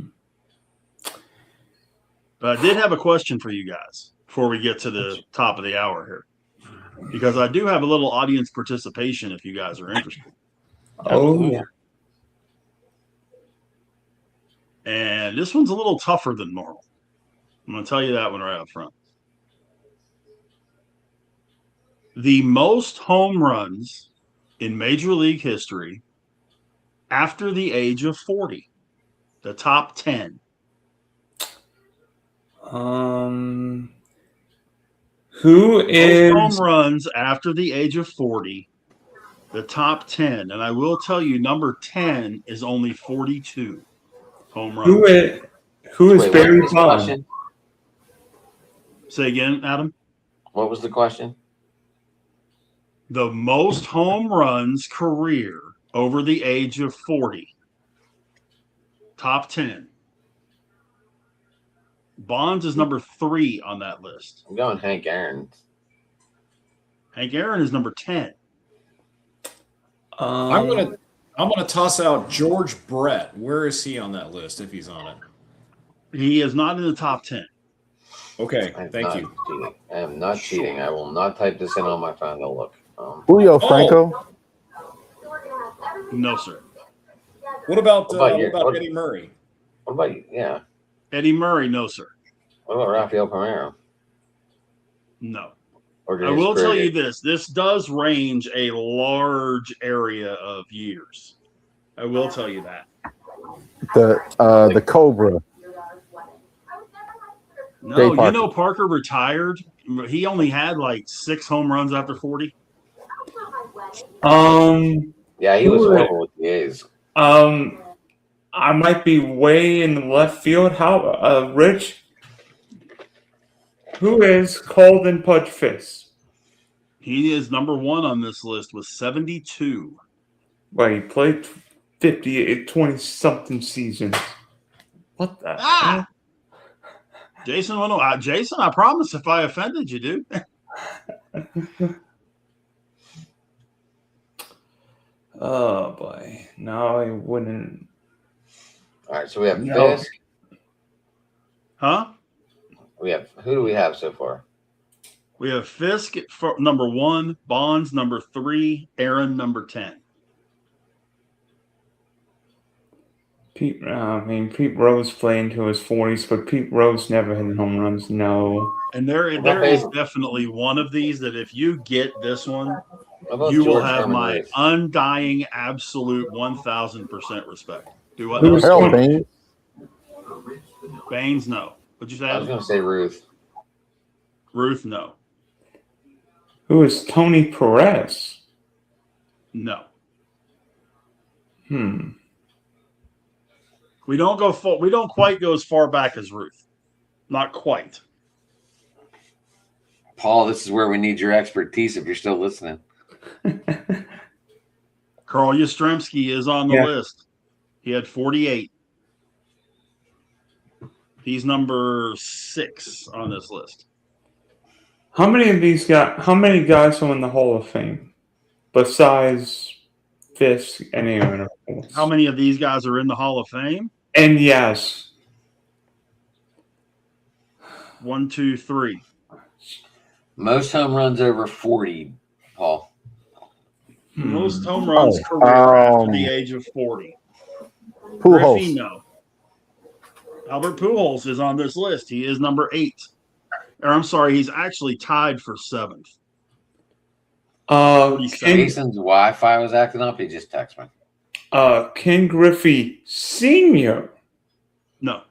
I did have a question for you guys before we get to the top of the hour here, because I do have a little audience participation if you guys are interested. Oh, yeah. And this one's a little tougher than normal. I'm going to tell you that one right up front. The most home runs in Major League history after the age of 40. The top 10. Who is most home runs after the age of 40? The top 10. And I will tell you, number 10 is only 42 home runs. Who is Barry Bonds? Say again, Adam? What was the question? The most home runs career over the age of 40. Top 10. Bonds is number 3 on that list. I'm going Hank Aaron. Hank Aaron is number 10. I'm gonna toss out George Brett. Where is he on that list? If he's on it, He is not in the top 10. okay. Thank you. Cheating. I am not cheating. I will not type this in on my phone to look. Julio Franco. No, sir. What about What about Eddie Murray? What about you? Yeah. Eddie Murray, no, sir. What about Rafael Palmeiro? No. Or I will tell you this. This does range a large area of years. I will tell you that. The Cobra. No, you know Parker retired. He only had like 6 home runs after 40. Yeah, he was horrible with the A's. I might be way in the left field. How, Rich? Who is Colden Pudge Fist? He is number 1 on this list with 72. Well, he played 20-something seasons. What the hell? Jason, Jason, I promise if I offended you, dude. Oh, boy. No, I wouldn't. All right, so we have Fisk. Huh? Who do we have so far? We have Fisk for number 1, Bonds number 3, Aaron number 10. Pete Rose played into his 40s, but Pete Rose never hit home runs. No. And there is definitely one of these that if you get this one, you will have my undying, absolute 1,000% respect. Do what? Harold Baines. Baines, no. What'd you say? I was going to say Ruth. Ruth, no. Who is Tony Perez? No. We don't quite go as far back as Ruth. Not quite. Paul, this is where we need your expertise if you're still listening. Carl Yastrzemski is on the list. He had 48. He's number 6 on this list. How many guys are in the Hall of Fame besides Fisk and Aaron? How many of these guys are in the Hall of Fame? And yes. 1, 2, 3. Most home runs over 40, Paul. Most home runs career after the age of 40. Griffey, no. Albert Pujols is on this list. He is number 8. Or I'm sorry, he's actually tied for 7th. Jason's Wi-Fi was acting up. He just texted me. Ken Griffey Sr. No.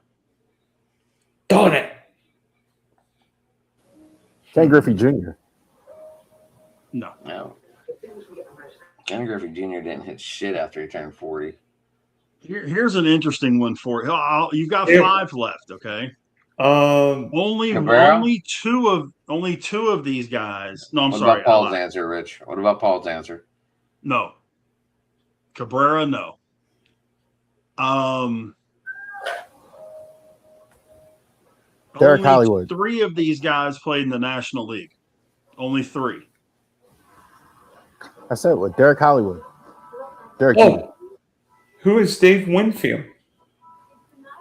Darn it. Ken Griffey Jr. No. Ken Griffey Jr. didn't hit shit after he turned 40. Here's an interesting one for you. You've got 5 left, okay? Only 2 of these guys. No, I'm sorry. What about Paul's answer, Rich? What about Paul's answer? No. Cabrera, no. Derek Hollywood. 3 of these guys played in the National League. Only 3. I said what? Derek Hollywood. Who is Dave Winfield?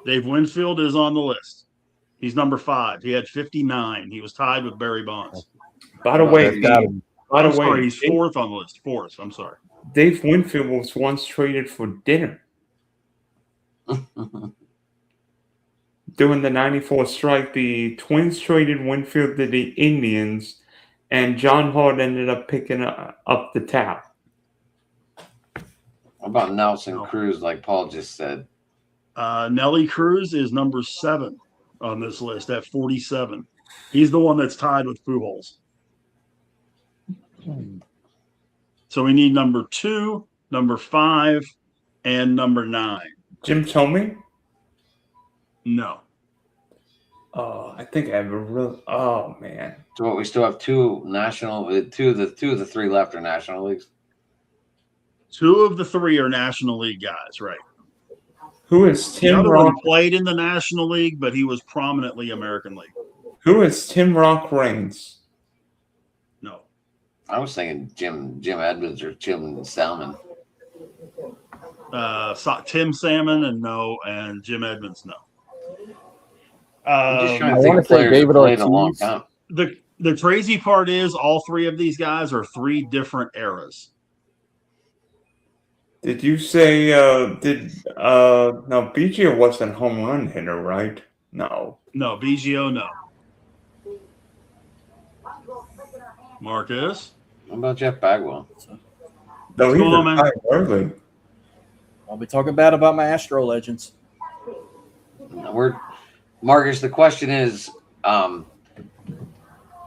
Dave Winfield is on the list. He's number 5. He had 59. He was tied with Barry Bonds. By the way, he's 4th on the list. 4th. I'm sorry. Dave Winfield was once traded for dinner. During the 94 strike, the Twins traded Winfield to the Indians, and John Hart ended up picking up the tab. What about Nelson Cruz, like Paul just said? Nelly Cruz is number 7 on this list at 47. He's the one that's tied with Pujols. So we need number 2, number 5, and number 9. Jim Thome? No. I think I have a real. Oh man, So what, we still have two of the three left are national leagues. 2 of the 3 are National League guys, right? who is The Tim other Rock? one played in the National League, but he was prominently American League. Who is Tim Rock Reigns? No. I was thinking Jim Edmonds or Jim Salmon. Tim Salmon and Jim Edmonds, no. I'm just trying I to think wanna of say players that David played a long Ortiz. time. The crazy part is all 3 of these guys are 3 different eras. Did you say no, BGO wasn't home run hitter, right? No. No, BGO, no. Marcus? What about Jeff Bagwell? No, What's he going on, man? retired early. I'll be talking bad about my Astro legends. Marcus, the question is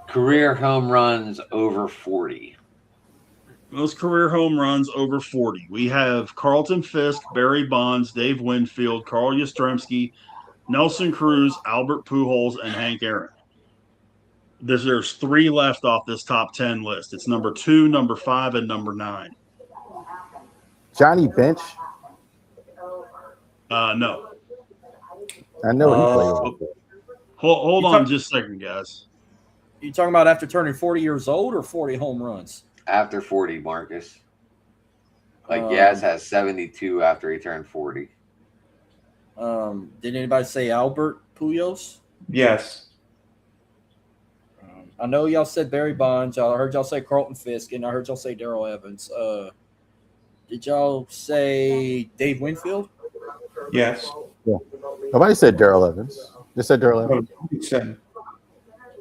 career home runs over 40. Most career home runs over 40. We have Carlton Fisk, Barry Bonds, Dave Winfield, Carl Yastrzemski, Nelson Cruz, Albert Pujols, and Hank Aaron. There's 3 left off this top 10 list. It's number 2, number 5, and number 9. Johnny Bench. No. I know he played over 40. Hold on just a second, guys. You talking about after turning 40 years old or 40 home runs? After 40, Marcus. Like Yaz has 72 after he turned 40. Did anybody say Albert Pujols? Yes. I know y'all said Barry Bonds. I heard y'all say Carlton Fisk, and I heard y'all say Darrell Evans. Did y'all say Dave Winfield? Yes. Yeah. Nobody said Darrell Evans. They said Darrell No, Evans. he said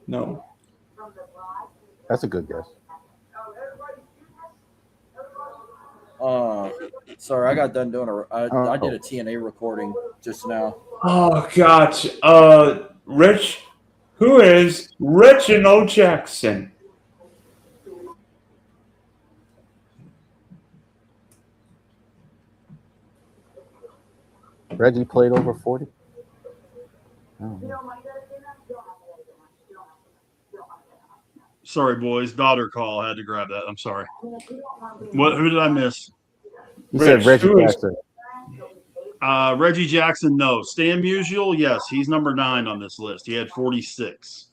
no. That's a good guess. Sorry, I got done doing I did a TNA recording just now. Oh gosh. Rich. Who is Reginald Jackson? Reggie played over 40. I don't know. Sorry, boys. Daughter call. I had to grab that. I'm sorry. Who did I miss? You said Rich, Reggie who is- Jackson. Reggie Jackson, no. Stan Musial, yes. He's number 9 on this list. He had 46.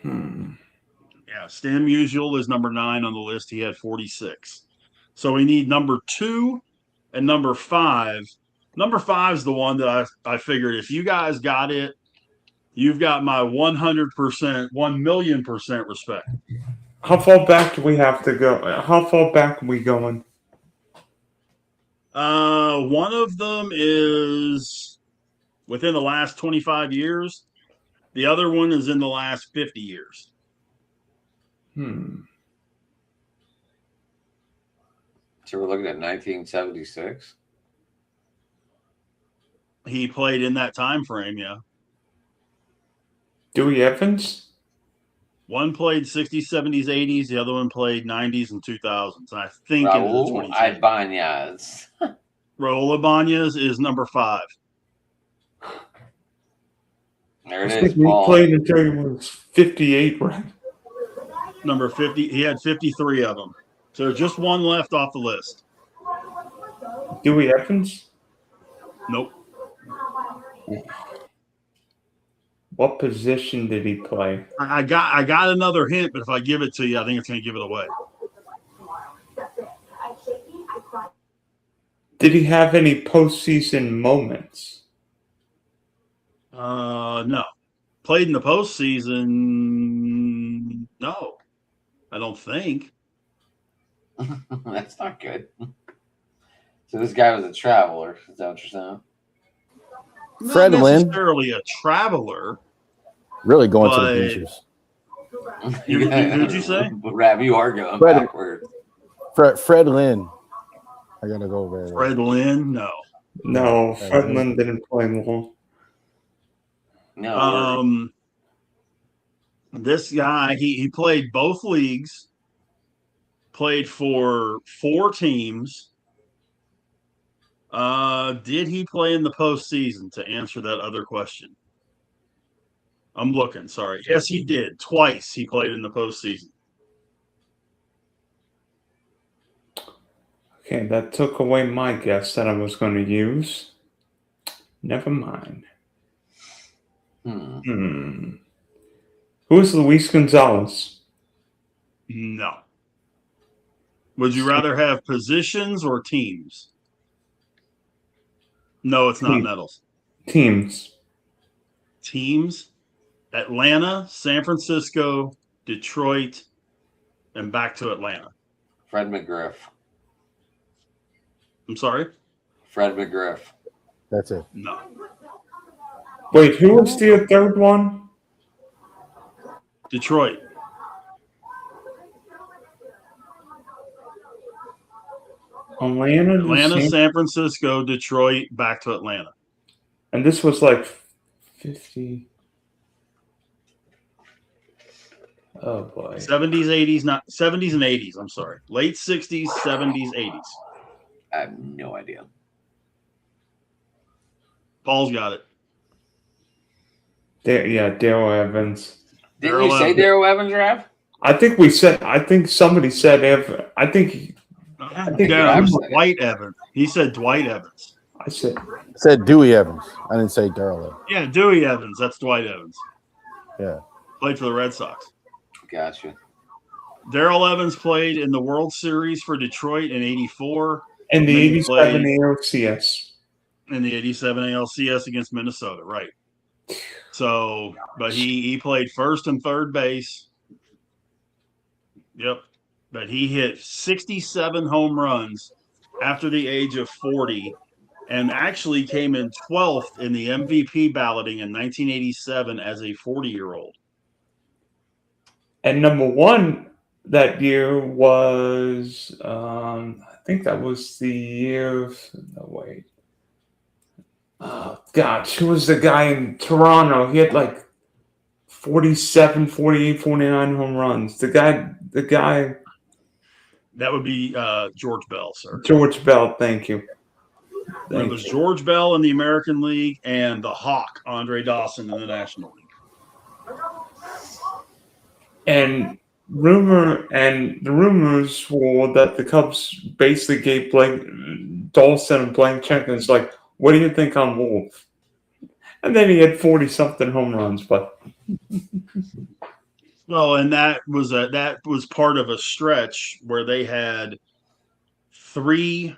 Yeah, Stan Musial is number 9 on the list. He had 46. So we need number 2 and number 5. Number 5 is the one that I figured if you guys got it, you've got my 100%, 1,000,000% respect. How far back do we have to go? How far back are we going? One of them is within the last 25 years. The other one is in the last 50 years. So we're looking at 1976. He played in that time frame, yeah. Dewey Evans? One played 60s, 70s, 80s. The other one played 90s and 2000s. And I think into the Raul 2010s. Ibanez. Raul Ibanez is number 5. There I it think is, he Paul. played until he was 58, right? Number 50. He had 53 of them. So there's just one left off the list. Dewey Evans? Nope. What position did he play? I got another hint, but if I give it to you, I think it's going to give it away. Did he have any postseason moments? No. Played in the postseason? No. I don't think. That's not good. So this guy was a traveler. Is that what you're saying? Fred Not Lynn. necessarily a traveler. Really going to the But- bleachers. Who'd you say? Rab, you are going Fred- backwards. Fred Lynn. I gotta go there. Fred Lynn? No. No, Fred Lynn didn't play long. No. This guy, he played both leagues, played for 4 teams, Did he play in the postseason? To answer that other question, I'm looking. Sorry. Yes, he did. Twice he played in the postseason. Okay, that took away my guess that I was going to use. Never mind. Who's Luis Gonzalez? No. Would you rather have positions or teams? No, it's not Nettles. Teams. Teams: Atlanta, San Francisco, Detroit, and back to Atlanta. Fred McGriff. I'm sorry? Fred McGriff. That's it. No. Wait, who was the third one? Detroit. Atlanta, San Francisco, Detroit, back to Atlanta. And this was like 50. Oh boy. 70s, 80s, not 70s and 80s. I'm sorry. Late 60s, 70s, 80s. I have no idea. Paul's got it. Darrell Evans. Didn't you say Darrell Evans, Rav? I think somebody said Evans. I think Dwight Evans. He said Dwight Evans. I said Dewey Evans. I didn't say Darrell Evans. Yeah, Dewey Evans. That's Dwight Evans. Yeah. Played for the Red Sox. Gotcha. Darrell Evans played in the World Series for Detroit in '84. And the 87 ALCS. In the 87 ALCS against Minnesota, right. So, but he played first and third base. Yep. But he hit 67 home runs after the age of 40 and actually came in 12th in the MVP balloting in 1987 as a 40-year-old. And number one that year was, I think that was the year of, no, wait. Oh, gosh, who was the guy in Toronto? He had like 47, 48, 49 home runs. The guy. That would be George Bell, sir. George Bell, thank you. It was George Bell in the American League and the Hawk, Andre Dawson, in the National League. And the rumors were that the Cubs basically gave Dawson and blank check, and it's like, what do you think on Wolf? And then he had 40-something home runs, but well, and that was part of a stretch where they had the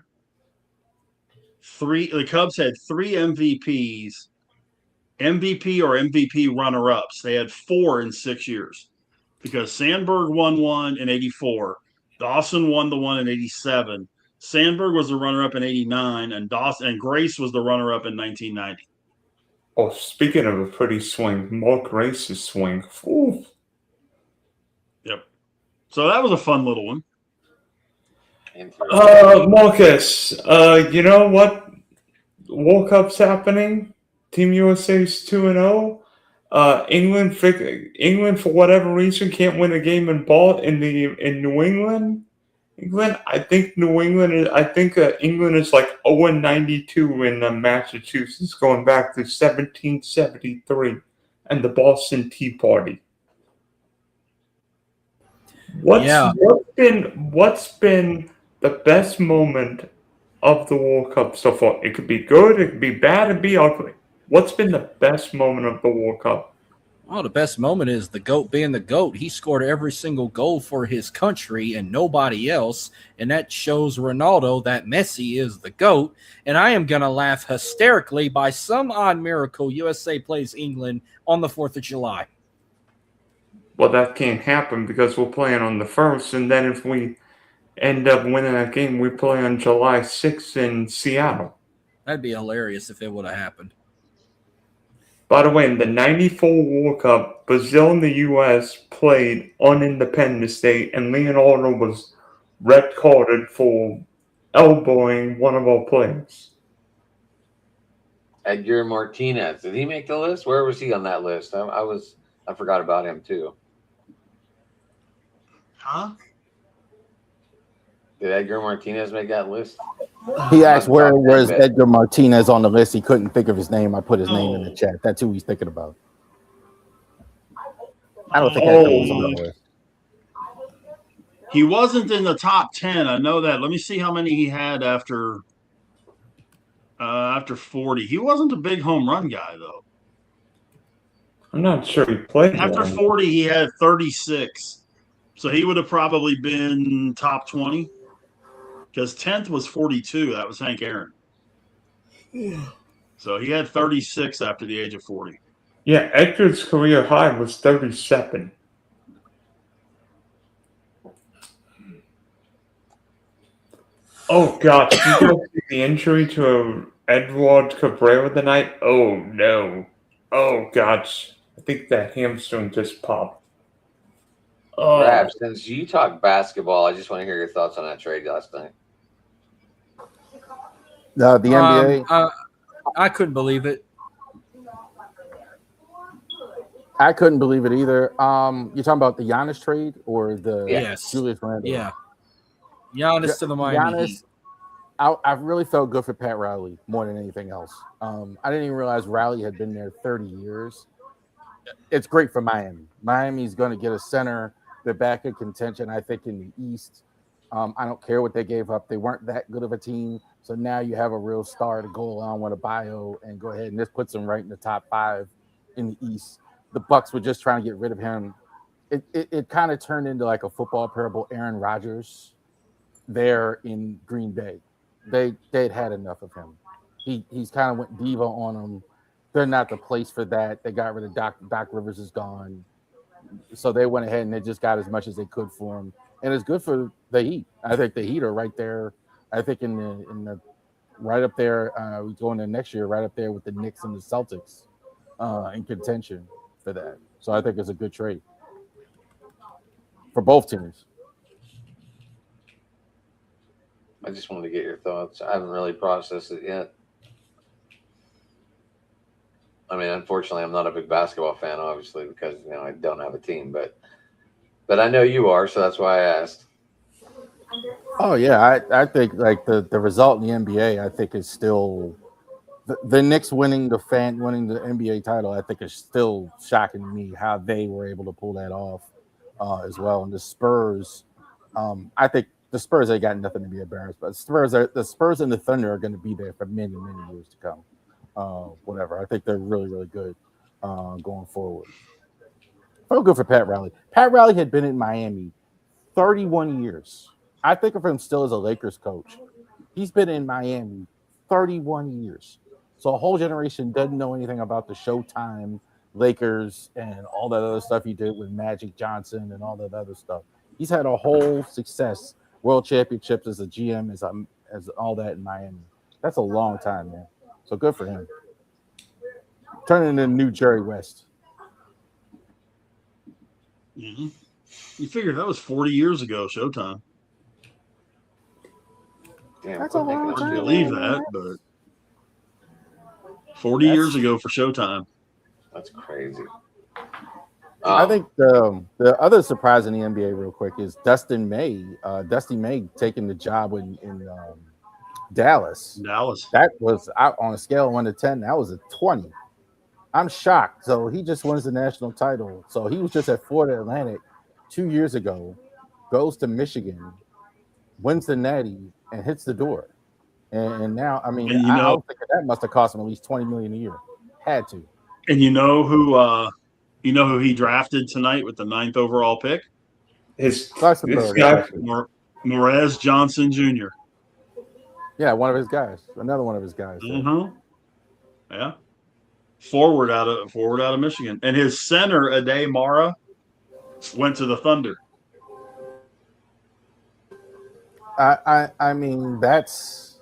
Cubs had three MVPs, MVP or MVP runner-ups. They had 4 in 6 years because Sandberg won one in '84, Dawson won the one in '87. Sandberg was the runner-up in '89, and Grace was the runner-up in 1990. Oh, speaking of a pretty swing, Mark Grace's swing. Ooh. Yep. So that was a fun little one. Marcus, you know what? World Cup's happening. Team USA's 2-0. England, for whatever reason, can't win a game in New England. I think England is like 0-92 in Massachusetts, going back to 1773 and the Boston Tea Party. What's been the best moment of the World Cup so far? It could be good, it could be bad, it could be ugly. What's been the best moment of the World Cup? Oh, the best moment is the GOAT being the GOAT. He scored every single goal for his country and nobody else. And that shows Ronaldo that Messi is the GOAT. And I am going to laugh hysterically by some odd miracle USA plays England on the 4th of July. Well, that can't happen because we're playing on the 1st. And then if we end up winning that game, we play on July 6th in Seattle. That'd be hilarious if it would have happened. By the way, in the 94 World Cup, Brazil and the U.S. played on Independence Day, and Leonardo was red carded for elbowing one of our players. Edgar Martinez. Did he make the list? Where was he on that list? I forgot about him too. Huh? Did Edgar Martinez make that list? He asked Not top 10, where's but- Edgar Martinez on the list. He couldn't think of his name. I put his name in the Oh. chat. That's who he's thinking about. I don't think Edgar was on the list. He wasn't in the top 10. I know that. Let me see how many he had after 40. He wasn't a big home run guy, though. I'm not sure he played After long. 40, he had 36. So he would have probably been top 20. Because 10th was 42. That was Hank Aaron. So he had 36 after the age of 40. Yeah, Edgar's career high was 37. Oh, God. Did you guys see the injury to Edward Cabrera tonight? Oh, no. Oh, gosh. I think that hamstring just popped. Oh. Rab, since you talk basketball, I just want to hear your thoughts on that trade last night. The NBA. I couldn't believe it. I couldn't believe it either. You're talking about the Giannis trade or the Yes. Julius Randle? Yeah. Giannis to the Miami Heat. I really felt good for Pat Riley more than anything else. I didn't even realize Riley had been there 30 years. It's great for Miami. Miami's going to get a center. They're back in contention, I think, in the East. I don't care what they gave up. They weren't that good of a team. So now you have a real star to go along with a bio and go ahead and this puts them right in the top 5 in the East. The Bucks were just trying to get rid of him. It kind of turned into like a football parable. Aaron Rodgers there in Green Bay. They'd had enough of him. He's kind of went diva on them. They're not the place for that. They got rid of Doc Rivers is gone. So they went ahead and they just got as much as they could for him. And it's good for the Heat. I think the Heat are right there. I think in the right up there, we go into next year, right up there with the Knicks and the Celtics in contention for that. So I think it's a good trade for both teams. I just wanted to get your thoughts. I haven't really processed it yet. I mean, unfortunately, I'm not a big basketball fan, obviously, because I don't have a team. But I know you are, so that's why I asked. Oh yeah, I think like the result in the NBA, I think is still the Knicks winning the NBA title. I think is still shocking to me how they were able to pull that off as well. And the Spurs, I think the Spurs they got nothing to be embarrassed, but the Spurs and the Thunder are going to be there for many years to come. Whatever. I think they're really, really good going forward. Felt good for Pat Riley. Pat Riley had been in Miami 31 years. I think of him still as a Lakers coach. He's been in Miami 31 years. So a whole generation doesn't know anything about the Showtime Lakers and all that other stuff he did with Magic Johnson and all that other stuff. He's had a whole success, world championships as a GM, as all that in Miami. That's a long time, man. So good for him. Turning into New Jerry West. Mm-hmm. You figure that was 40 years ago, Showtime. Damn, That's quit a making long us time. I feel believe old. that, but 40 years ago for Showtime. That's crazy. I think the other surprise in the NBA real quick is Dusty May taking the job in Dallas. That was out on a scale of 1 to 10. That was a 20. I'm shocked. So he just wins the national title. So he was just at Florida Atlantic 2 years ago, goes to Michigan, wins the Natty, and hits the door. And now, I mean, I was thinking that must have cost him at least $20 million a year. Had to. And you know who he drafted tonight with the 9th overall pick? His guy, Morez Johnson Jr. Yeah, one of his guys. Another one of his guys. Mm-hmm. Yeah. Forward out of Michigan. And his center, Ade Mara, went to the Thunder. I mean, that's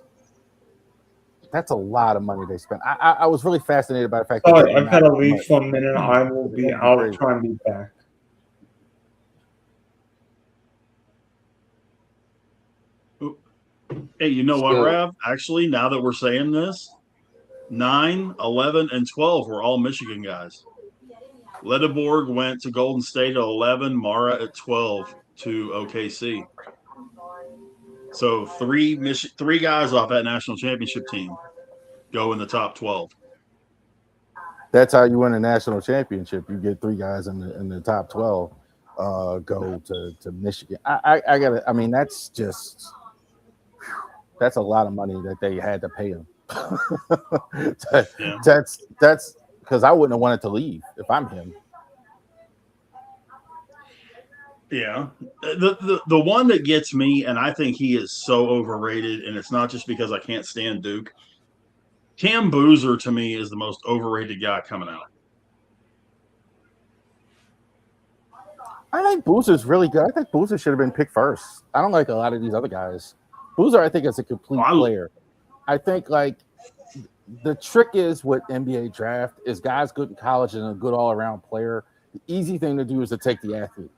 a lot of money they spent. I was really fascinated by the fact that I've got to leave for a minute. I will be out trying to be back. Hey, you know what, Rav? Actually, now that we're saying this, 9, 11, and 12 were all Michigan guys. Ledeborg went to Golden State at 11, Mara at 12 to OKC. So three guys off that national championship team go in the top 12. That's how you win a national championship. You get 3 guys in the top 12. Go to Michigan. I mean, that's a lot of money that they had to pay him. That's because I wouldn't have wanted to leave if I'm him. Yeah. The one that gets me, and I think he is so overrated, and it's not just because I can't stand Duke. Cam Boozer, to me, is the most overrated guy coming out. I think Boozer's really good. I think Boozer should have been picked first. I don't like a lot of these other guys. Boozer, I think, is a complete player. I think, like, the trick is with NBA draft is guys good in college and a good all-around player. The easy thing to do is to take the athlete.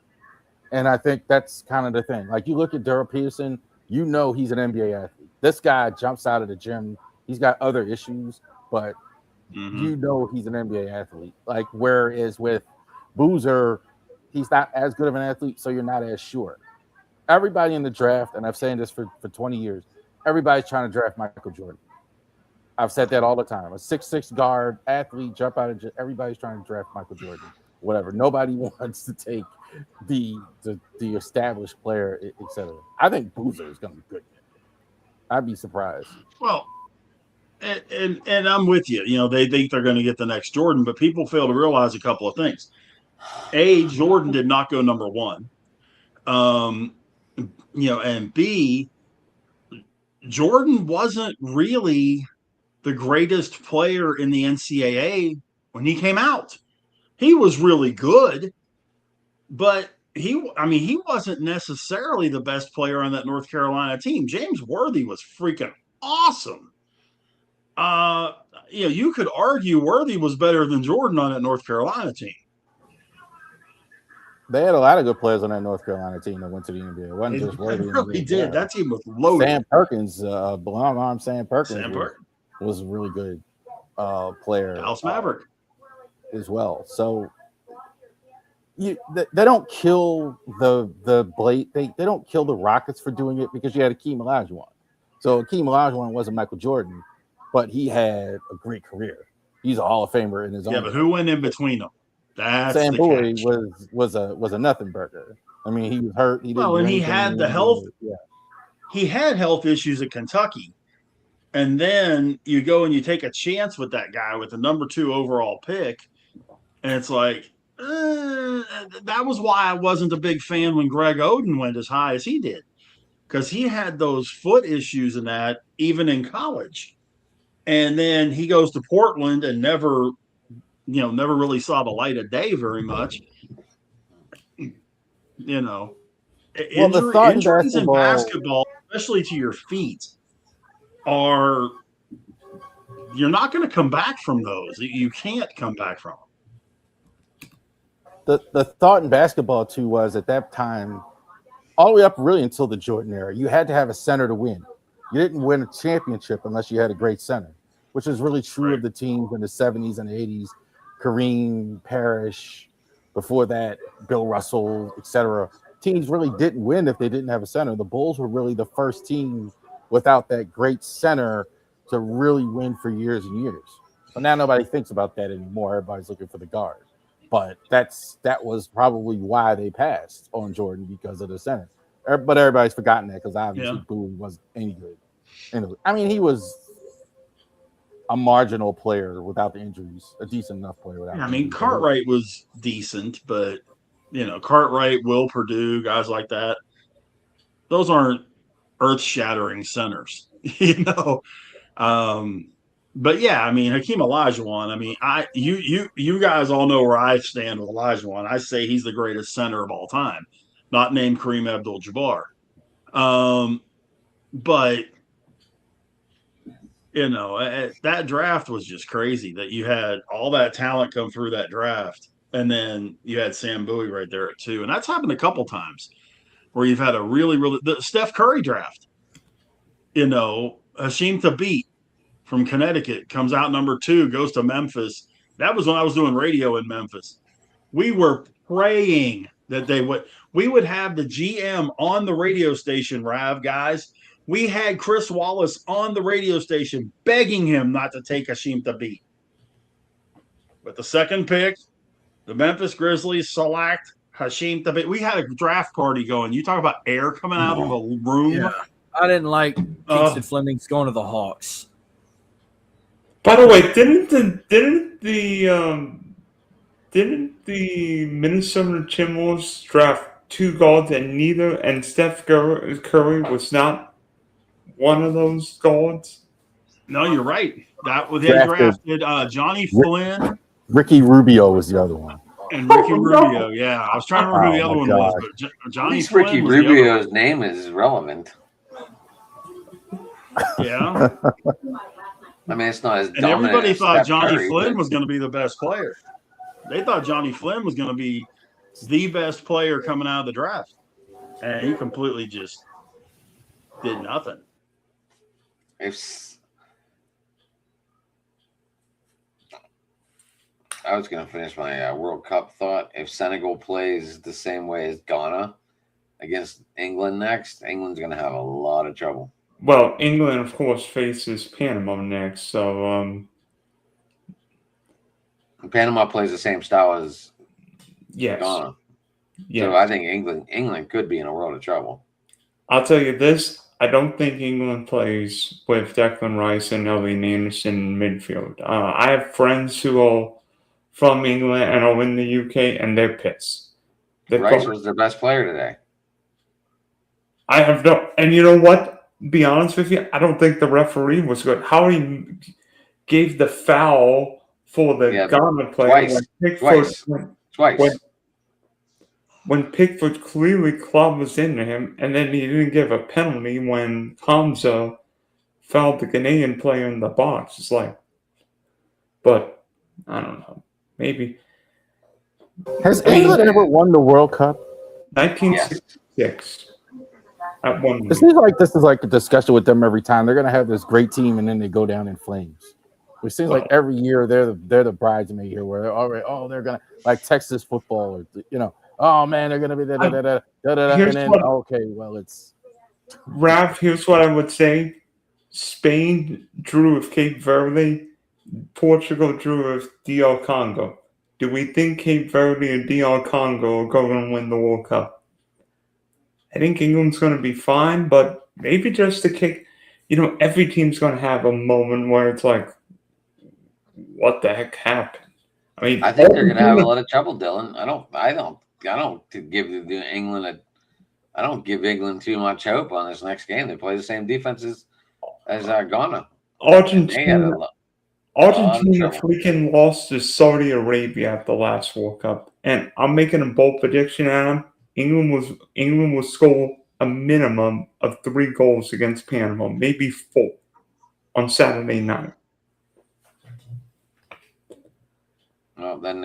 And I think that's kind of the thing. Like, you look at Daryl Peterson, you know he's an NBA athlete. This guy jumps out of the gym. He's got other issues, but you know he's an NBA athlete. Like, whereas with Boozer, he's not as good of an athlete, so you're not as sure. Everybody in the draft, and I've saying this for 20 years, everybody's trying to draft Michael Jordan. I've said that all the time. A 6'6" guard, athlete, jump out of everybody's trying to draft Michael Jordan. Whatever. Nobody wants to take the established player, etc. I think Boozer is going to be good. I'd be surprised. Well, and I'm with you. You know, they think they're going to get the next Jordan, but people fail to realize a couple of things. A, Jordan did not go number 1. You know, and B, Jordan wasn't really the greatest player in the NCAA when he came out. He was really good, but he wasn't necessarily the best player on that North Carolina team. James Worthy was freaking awesome. You know, you could argue Worthy was better than Jordan on that North Carolina team. They had a lot of good players on that North Carolina team that went to the NBA. It wasn't just Worthy. They really did. That team was loaded. Sam Perkins, long arm Sam Perkins was a really good player. Dallas Maverick as well. So they don't kill the Blade. They don't kill the Rockets for doing it because you had Akeem Olajuwon. So Akeem Olajuwon wasn't Michael Jordan, but he had a great career. He's a Hall of Famer in his own. Yeah, but who went in between them? That's Sam the Bowie catch. was a nothing burger. I mean, he was hurt. He and he had the health. Yeah. He had health issues at Kentucky, and then you go and you take a chance with that guy with the number 2 overall pick, and it's like that was why I wasn't a big fan when Greg Oden went as high as he did, because he had those foot issues in that even in college, and then he goes to Portland and never really saw the light of day very much. You know, injuries in basketball, especially to your feet, you're not going to come back from those. You can't come back from them. The thought in basketball too was at that time, all the way up really until the Jordan era, you had to have a center to win. You didn't win a championship unless you had a great center, which is really true of the teams in the 70s and the 80s. Kareem, Parrish, before that, Bill Russell, etc. Teams really didn't win if they didn't have a center. The Bulls were really the first team without that great center to really win for years and years. So now nobody thinks about that anymore. Everybody's looking for the guard. But that was probably why they passed on Jordan, because of the center. But everybody's forgotten that because obviously Bowie wasn't any good. Anyway, I mean, he was a marginal player without the injuries, a decent enough player without. I mean, Cartwright was decent, but Cartwright, Will Perdue, guys like that, those aren't earth-shattering centers, But yeah, I mean, Hakeem Olajuwon. I mean, you guys all know where I stand with Olajuwon. I say he's the greatest center of all time, not named Kareem Abdul-Jabbar. But that draft was just crazy that you had all that talent come through that draft. And then you had Sam Bowie right there at 2. And that's happened a couple times where you've had a really, the Steph Curry draft, Hasheem Thabeet from Connecticut comes out number 2, goes to Memphis. That was when I was doing radio in Memphis. We were praying that we would have the GM on the radio station, Rav, guys, We had Chris Wallace on the radio station begging him not to take Hashim Thabit. With the second pick, the Memphis Grizzlies select Hashim Thabit. We had a draft party going. You talk about air coming out of a room. Yeah. I didn't like Kingston Fleming's going to the Hawks. By the way, didn't the Minnesota Timberwolves draft 2 guards and Steph Curry was not one of those guards? No, you're right. That was they drafted Johnny Flynn. Ricky Rubio was the other one. And Ricky Rubio, yeah. I was trying to remember who the other one was, but Johnny Flynn. Ricky Rubio's name is relevant. Yeah. I mean, it's not as dominant. And everybody thought Johnny Curry, Flynn was going to be the best player. They thought Johnny Flynn was going to be the best player coming out of the draft. And he completely just did nothing. I was going to finish my World Cup thought. If Senegal plays the same way as Ghana against England next, England's going to have a lot of trouble. Well, England, of course, faces Panama next, so Panama plays the same style as yes. Ghana. Yes. So I think England could be in a world of trouble. I'll tell you this. I don't think England plays with Declan Rice and Elliot Anderson in midfield. I have friends who are from England and are in the UK, and they're pissed. Rice was their best player today. I have no... And you know what? Be honest with you, I don't think the referee was good. How he gave the foul for the Ghana player twice. When Pickford clearly clubbed into him, and then he didn't give a penalty when Hamza fouled the Ghanaian player in the box. It's like, but I don't know. Maybe. Has England ever won the World Cup? 1966. It seems like this is like a discussion with them every time. They're going to have this great team, and then they go down in flames. It seems like every year they're the bridesmaid here, where they're already they're going to like Texas football, or oh man, they're going to be and then okay, well it's. Raph, here's what I would say: Spain drew with Cape Verde, Portugal drew with DR Congo. Do we think Cape Verde and DR Congo are going to win the World Cup? I think England's going to be fine, but maybe just to kick, every team's going to have a moment where it's like, what the heck happened? I mean, I think they're going to have a lot of trouble, Dylan. I don't give England too much hope on this next game. They play the same defenses as Ghana. Argentina freaking lost to Saudi Arabia at the last World Cup, and I'm making a bold prediction, Adam. England will score a minimum of 3 goals against Panama, maybe 4 on Saturday night. Well, then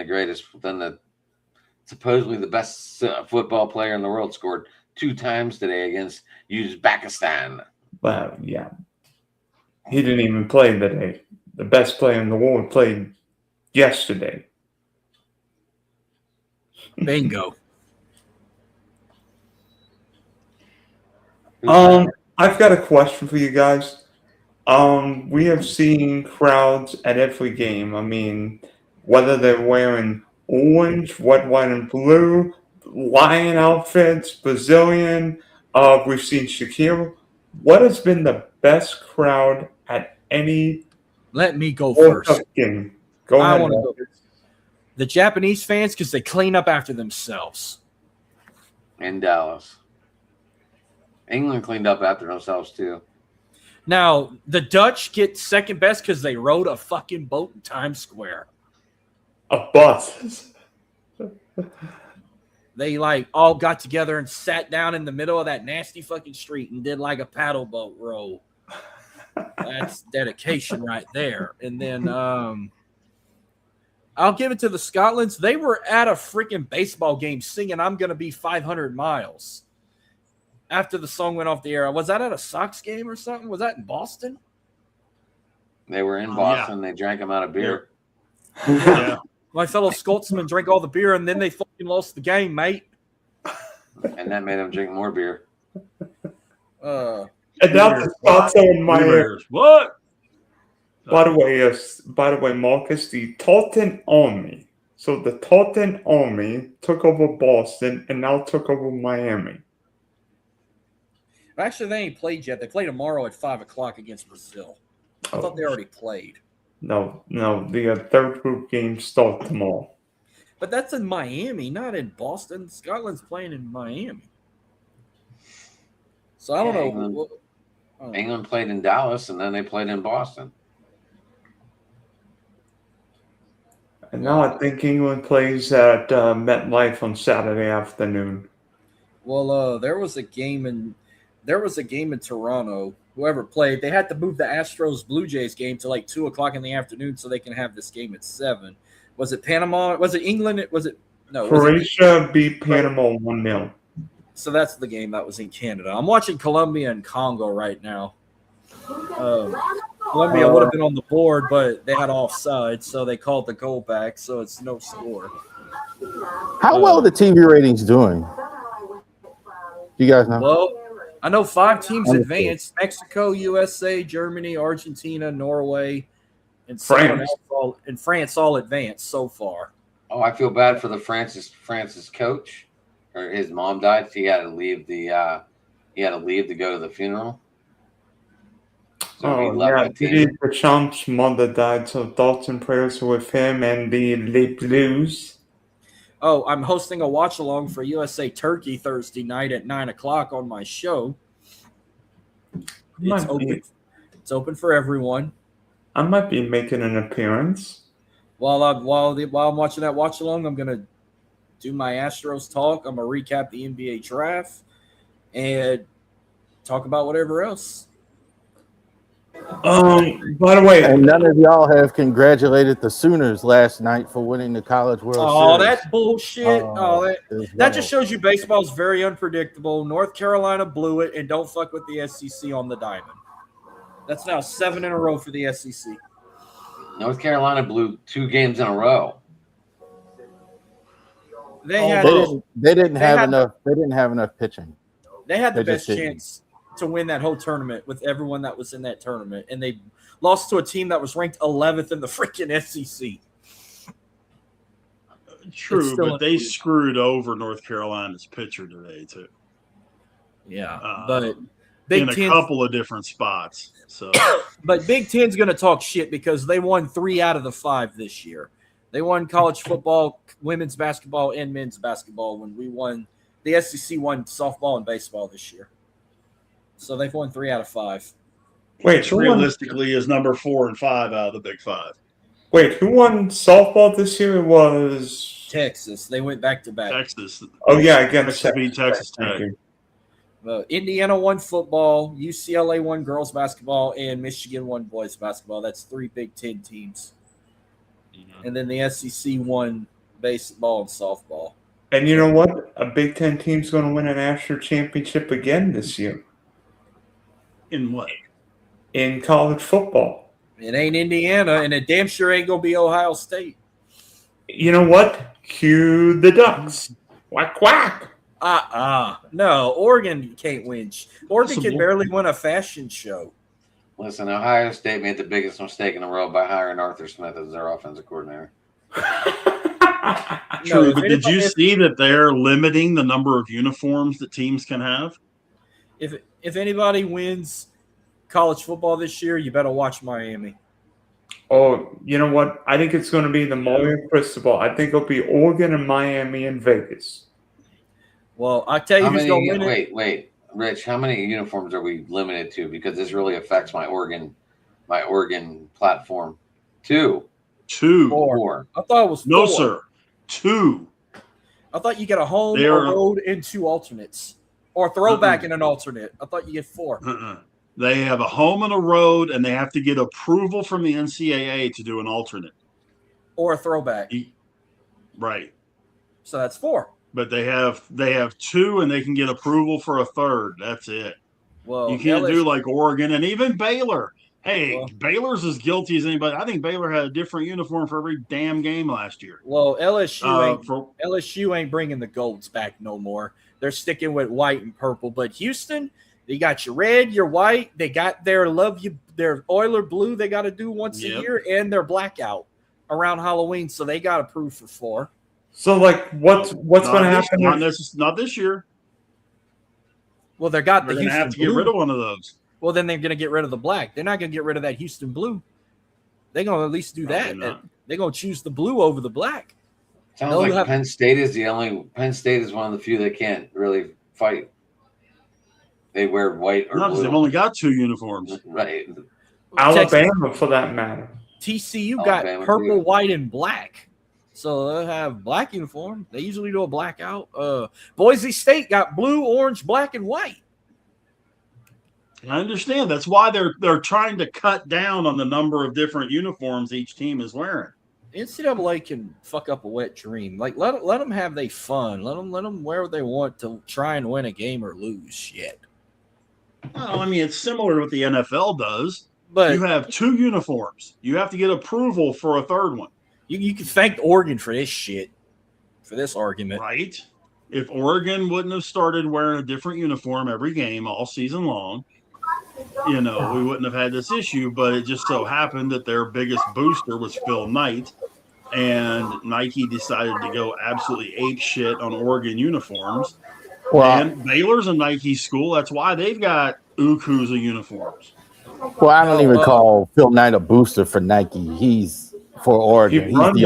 supposedly the best football player in the world scored 2 times today against Uzbekistan. Well, yeah. He didn't even play today. The best player in the world played yesterday. Bingo. I've got a question for you guys. We have seen crowds at every game. I mean, whether they're wearing orange, red, white, and blue, lion outfits, Brazilian. We've seen Shakira. What has been the best crowd at any? Let me go World first. Cup game? Go ahead. Go. The Japanese fans, because they clean up after themselves. In Dallas. England cleaned up after themselves, too. Now, the Dutch get second best because they rode a fucking boat in Times Square. A bus. They all got together and sat down in the middle of that nasty fucking street and did like a paddle boat roll. That's dedication right there. And then I'll give it to the Scotlands. They were at a freaking baseball game singing "I'm Gonna Be 500 Miles." After the song went off the air. Was that at a Sox game or something? Was that in Boston? They were in Boston. Yeah. They drank them out of beer. Yeah. My fellow Scotsmen drank all the beer, and then they fucking lost the game, mate. And that made them drink more beer. And now the spots on Blue Miami. Bears. What? By the way, Marcus, the Tartan Army. So the Tartan Army took over Boston and now took over Miami. Actually, they ain't played yet. They play tomorrow at 5:00 against Brazil. I thought they already played. No, the third group games start tomorrow. But that's in Miami, not in Boston. Scotland's playing in Miami. So I don't know. England played in Dallas, and then they played in Boston. And now I think England plays at MetLife on Saturday afternoon. Well, there was a game in Toronto. Whoever played, they had to move the Astros Blue Jays game to like 2:00 in the afternoon so they can have this game at 7. Was it Panama? Was it England? Was it no? Croatia beat Panama 1-0. So that's the game that was in Canada. I'm watching Colombia and Congo right now. Colombia would have been on the board, but they had offside, so they called the goal back, so it's no score. How well are the TV ratings doing? You guys know? Well, I know 5 teams advanced: Mexico, USA, Germany, Argentina, Norway, and France all advanced so far. Oh, I feel bad for the France's coach. Or his mom died. So he had to leave to go to the funeral. So the Champ's mother died, so thoughts and prayers with him and the Les Blues. Oh, I'm hosting a watch along for USA Turkey Thursday night at 9:00 on my show. It's open for everyone. I might be making an appearance. While I'm watching that watch along, I'm gonna do my Astros talk. I'm gonna recap the NBA draft and talk about whatever else. By the way, and none of y'all have congratulated the Sooners last night for winning the College World Series. Oh, that's bullshit. That just shows you baseball's very unpredictable. North Carolina blew it, and don't fuck with the SEC on the diamond. That's now 7 in a row for the SEC. North Carolina blew 2 games in a row. They didn't have enough pitching. They had the best chance to win that whole tournament with everyone that was in that tournament, and they lost to a team that was ranked 11th in the freaking SEC. True, but they screwed over North Carolina's pitcher today too. Yeah, but in a couple of different spots. So, but Big Ten's going to talk shit because they won 3 out of the 5 this year. They won college football, women's basketball, and men's basketball. When we won, the SEC won softball and baseball this year. So they've won 3 out of 5. Wait, realistically is number 4 and 5 out of the Big 5. Wait, who won softball this year? It was Texas. They went back to back. Texas. Oh yeah, against Texas Tech. Indiana won football, UCLA won girls basketball, and Michigan won boys basketball. That's 3 Big Ten teams. Mm-hmm. And then the SEC won baseball and softball. And you know what? A Big Ten team's going to win a national championship again this year. In what? In college football. It ain't Indiana, and it damn sure ain't going to be Ohio State. You know what? Cue the Ducks. Quack, quack. No, Oregon can't win. Oregon can barely win a fashion show. Listen, Ohio State made the biggest mistake in the world by hiring Arthur Smith as their offensive coordinator. True, but did you see that they're limiting the number of uniforms that teams can have? If anybody wins college football this year, you better watch Miami. Oh, you know what? I think it's going to be the Mario Cristobal. I think it'll be Oregon and Miami and Vegas. Well, I tell you who's going to win. Wait, Rich. How many uniforms are we limited to? Because this really affects my Oregon platform. 2. 4. I thought it was 4. No, sir. 2. I thought you get a home, a road, and 2 alternates, or throwback and an alternate. I thought you get 4. They have a home and a road, and they have to get approval from the NCAA to do an alternate or a throwback. Right. So that's 4. But they have 2, and they can get approval for a third. That's it. Well, you can't do like Oregon and even Baylor. Hey, Baylor's as guilty as anybody. I think Baylor had a different uniform for every damn game last year. Well, LSU ain't bringing the golds back no more. They're sticking with white and purple. But Houston, You got your red, your white. They got their their Oiler blue. They got to do once a year, and their blackout around Halloween. So they got approved for 4. So, like, what's going to happen? Not this year. Well, they're going to have to get rid of one of those. Well, then they're going to get rid of the black. They're not going to get rid of that Houston blue. They're going to at least do that. They're going to choose the blue over the black. Sounds like Penn State is one of the few that can't really fight. They wear white or blue. They've only got 2 uniforms. Right. Alabama, for that matter. TCU got purple, white, and black. So they'll have black uniform. They usually do a blackout. Boise State got blue, orange, black, and white. I understand. That's why they're trying to cut down on the number of different uniforms each team is wearing. NCAA can fuck up a wet dream. Like let them have their fun. Let them wear what they want to try and win a game or lose shit. Well, I mean, it's similar to what the NFL does. But you have 2 uniforms. You have to get approval for a 3rd one. You can thank Oregon for this shit, for this argument. Right. If Oregon wouldn't have started wearing a different uniform every game all season long, we wouldn't have had this issue. But it just so happened that their biggest booster was Phil Knight, and Nike decided to go absolutely ape shit on Oregon uniforms. Well, and Baylor's a Nike school. That's why they've got Ukuza uniforms. Well, I don't even call Phil Knight a booster for Nike. He's for Oregon. He's the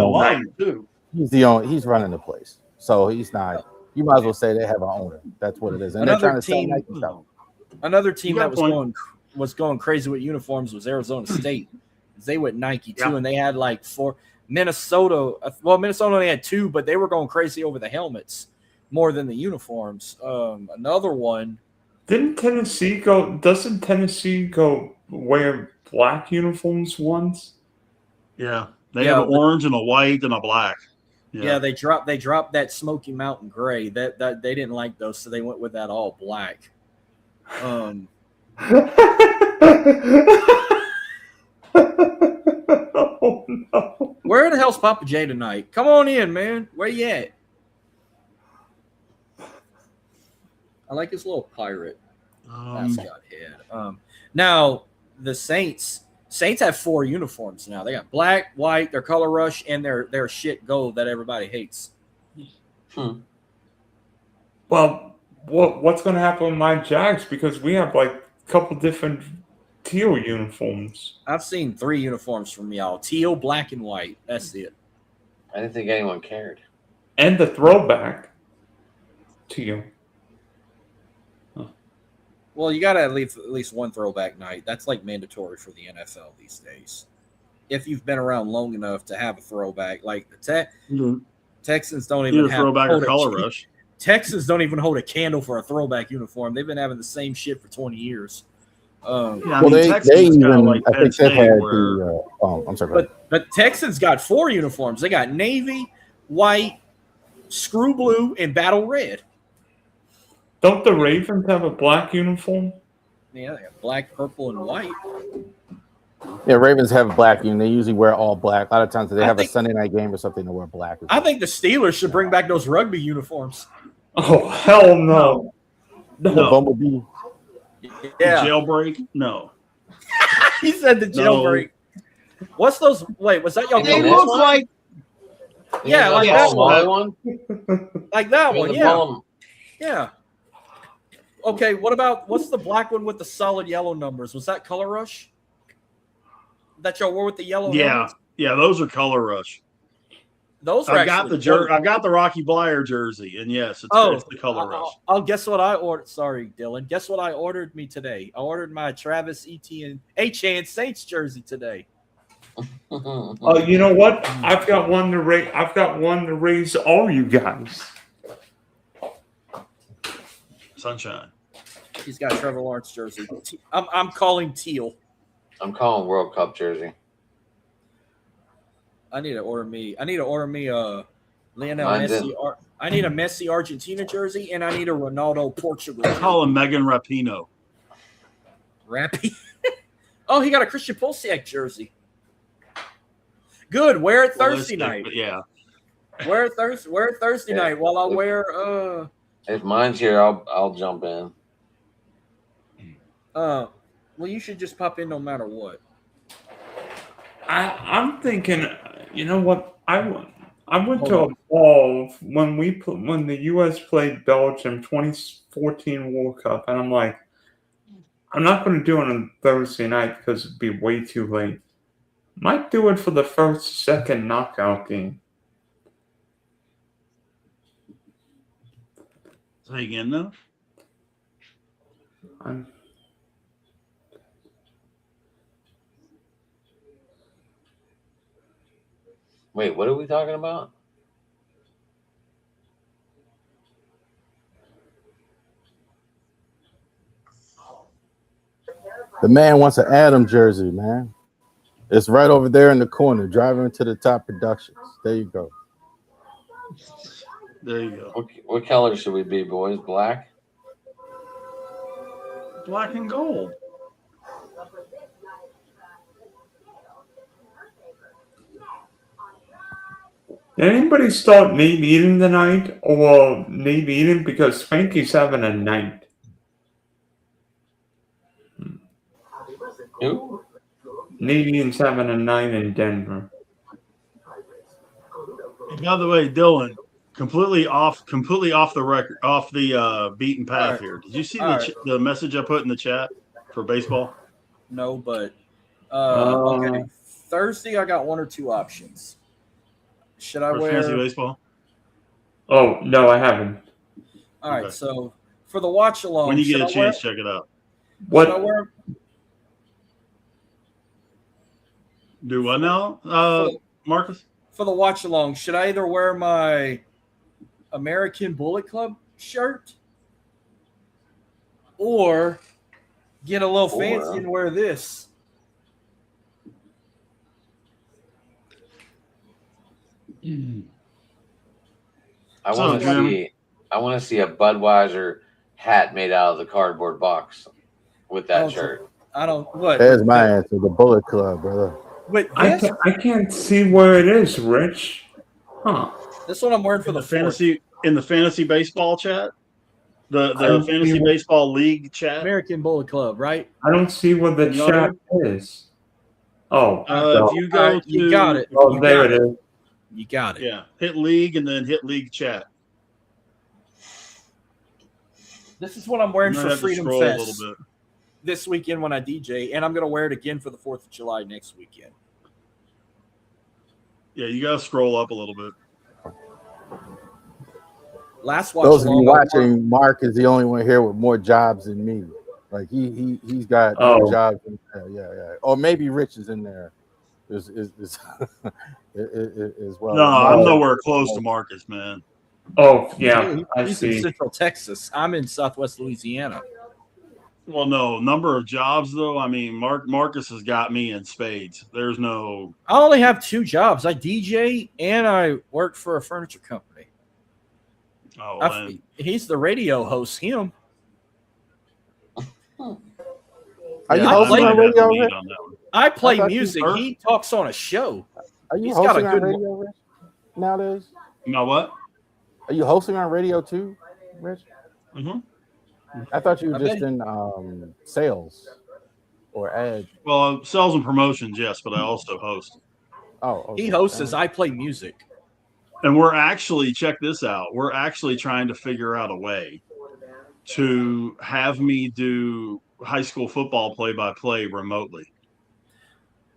owner. He's running the place. So he's not. You might as well say they have an owner. That's what it is. And they're trying to sell Nike stuff. Another team that was going crazy with uniforms was Arizona State. They went Nike too, and they had like 4. Minnesota. Well, Minnesota only had 2, but they were going crazy over the helmets more than the uniforms. Another one. Doesn't Tennessee go wear black uniforms once? Yeah. They have an orange and a white and a black. Yeah, they dropped that Smoky Mountain gray. That they didn't like those, so they went with that all black. Oh no. Where the hell's Papa J tonight? Come on in, man. Where you at? I like his little pirate mascot head. Now the Saints have 4 uniforms now. They got black, white, their color rush, and their shit gold that everybody hates. Well, what's going to happen with my Jags? Because we have like a couple different teal uniforms. I've seen 3 uniforms from y'all: teal, black, and white. That's it. I didn't think anyone cared. And the throwback teal. Well, you got to at least one throwback night. That's like mandatory for the NFL these days. If you've been around long enough to have a throwback, like the Texans don't even have throwback or color rush. Texans don't even hold a candle for a throwback uniform. They've been having the same shit for 20 years. But Texans got 4 uniforms. They got navy, white, screw blue, and battle red. Don't the Ravens have a black uniform? Yeah, they have black, purple, and white. Yeah, Ravens have a black uniform. They usually wear all black. A lot of times they have a Sunday night game or something to wear black. I think the Steelers should bring back those rugby uniforms. Oh, hell no. The Bumblebee. Yeah. The jailbreak? No. He said the jailbreak. No. What's those? Wait, was that your They look like. Yeah, like that one. Like that one, yeah. Ball. Yeah. Okay, what's the black one with the solid yellow numbers? Was that Color Rush? That y'all wore with the yellow numbers? Yeah, those are Color Rush. Those are I got the Rocky Blyer jersey, and yes, it's the Color Rush. I'll guess what I ordered. Sorry, Dylan. Guess what I ordered me today? I ordered my Travis Etienne Chants Saints jersey today. You know what? I've got one to raise all you guys. Sunshine. He's got Trevor Lawrence jersey. I'm calling teal. I'm calling World Cup jersey. I need to order me Lionel Messi. I need a Messi Argentina jersey, and I need a Ronaldo Portugal. I call him Megan Rapinoe. Rappy? Oh, he got a Christian Pulisic jersey. Good. Wear it Thursday night. Yeah. Wear it Thursday night while I wear. If mine's here, I'll jump in. Well, you should just pop in no matter what. I'm thinking, you know what? I went Hold to a on. ball when when the U.S. played Belgium 2014 World Cup, and I'm like, I'm not going to do it on Thursday night because it'd be way too late. Might do it for the first, second knockout game. Say again, though. I'm, Wait, what are we talking about? The man wants an Adam jersey, man. It's right over there in the corner. Driving to the top productions. There you go. There you go. What color should we be, boys? Black? Black and gold. Did anybody start Nate Eden tonight? Or Nate Eden? Because Spanky's having a night. Who? Nate Eden's having a night in Denver. By the way, Dylan, completely off the record, off the beaten path right. here. Did you see All the message I put in the chat for baseball? No, but okay. Thursday, I got one or two options. Should I For wear fantasy baseball? Oh, no, I haven't. All right, Okay. so for the watch along, When you get a should I wear- chance, check it out. What? should I wear Do what now, Marcus? for the watch along? Should I either wear my American Bullet Club shirt or get a little fancy and wear this? I want to see a Budweiser hat made out of the cardboard box with that shirt. I don't. What? There's my answer. The Bullet Club, brother. But I this, can't see where it is, Rich. Huh. this one I'm wearing for In the the fantasy baseball chat, the don't fantasy see- baseball league chat. American Bullet Club, right? I don't see where the You chat is. Oh, If you go Alright, to, you got it. oh, You there got it is. You got it. Yeah, hit league and then hit league chat. This is what I'm wearing You might for have to Freedom scroll Fest a little bit. this weekend when I DJ, and I'm gonna wear it again for the 4th of July next weekend. Yeah, you gotta scroll up a little bit. Last watch Those of you along, I wore- watching, Mark is the only one here with more jobs than me. Like he's got more Oh. jobs. Yeah. Or maybe Rich is in there. Is as well. No, I'm nowhere close to Marcus, man. Oh, yeah, I he's in see. Central Texas. I'm in Southwest Louisiana. Well, no number of jobs though. I mean, Marcus has got me in spades. There's no. I only have 2 jobs. I DJ and I work for a furniture company. Oh, He's the radio host. Him. Are you yeah, hosting I on might have to radio, meet Rich? on that one. I play thought you music. were. He talks on a show. Are you He's got hosting a on good radio, Rich? Nowadays? You know what? Are you hosting on radio too, Rich? Mm-hmm. I thought you were I just bet- in sales or ad. Well, sales and promotions, yes, but I also host. Oh, okay. He hosts as I play music. And we're actually, check this out. We're actually trying to figure out a way to have me do high school football play-by-play remotely.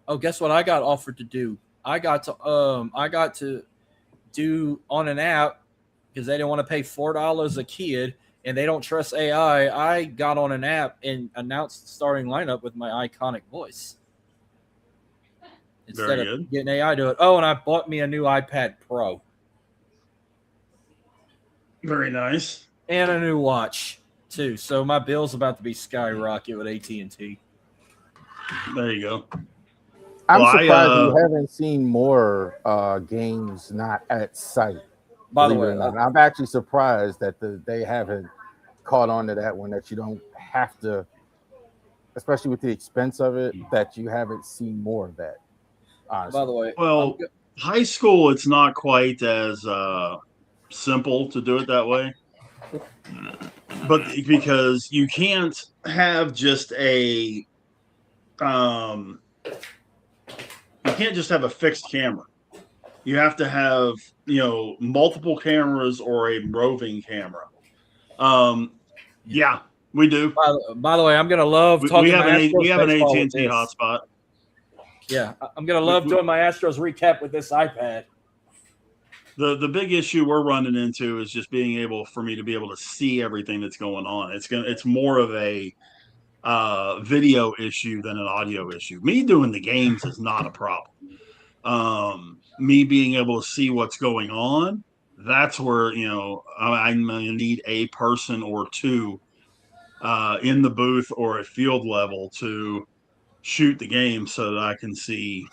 Oh, guess what I got offered to do? I got to do on an app because they didn't want to pay $4 a kid and they don't trust AI. I got on an app and announced the starting lineup with my iconic voice. Instead Very of good. getting AI to it. Oh, and I bought me a new iPad Pro Very nice. and a new watch too. So my bill's about to be skyrocket with AT&T. There you go. I'm Well, surprised you haven't seen more games not at site. By the believe it way, or not. I'm actually surprised that they haven't caught on to that one, that you don't have to, especially with the expense of it, that you haven't seen more of that. Honestly. by the way, Well, high school, it's not quite as simple to do it that way. but because you can't have just you can't just have a fixed camera. You have to have, multiple cameras or a roving camera. Yeah, we do. By the way, I'm gonna love talking. We have an baseball with AT&T this. hotspot. Yeah, I'm gonna love doing my Astros recap with this iPad. The big issue we're running into is just being able for me to be able to see everything that's going on. It's more of a video issue than an audio issue. Me doing the games is not a problem. Me being able to see what's going on, that's where I'm gonna need a person or two in the booth or at field level to shoot the game so that I can see,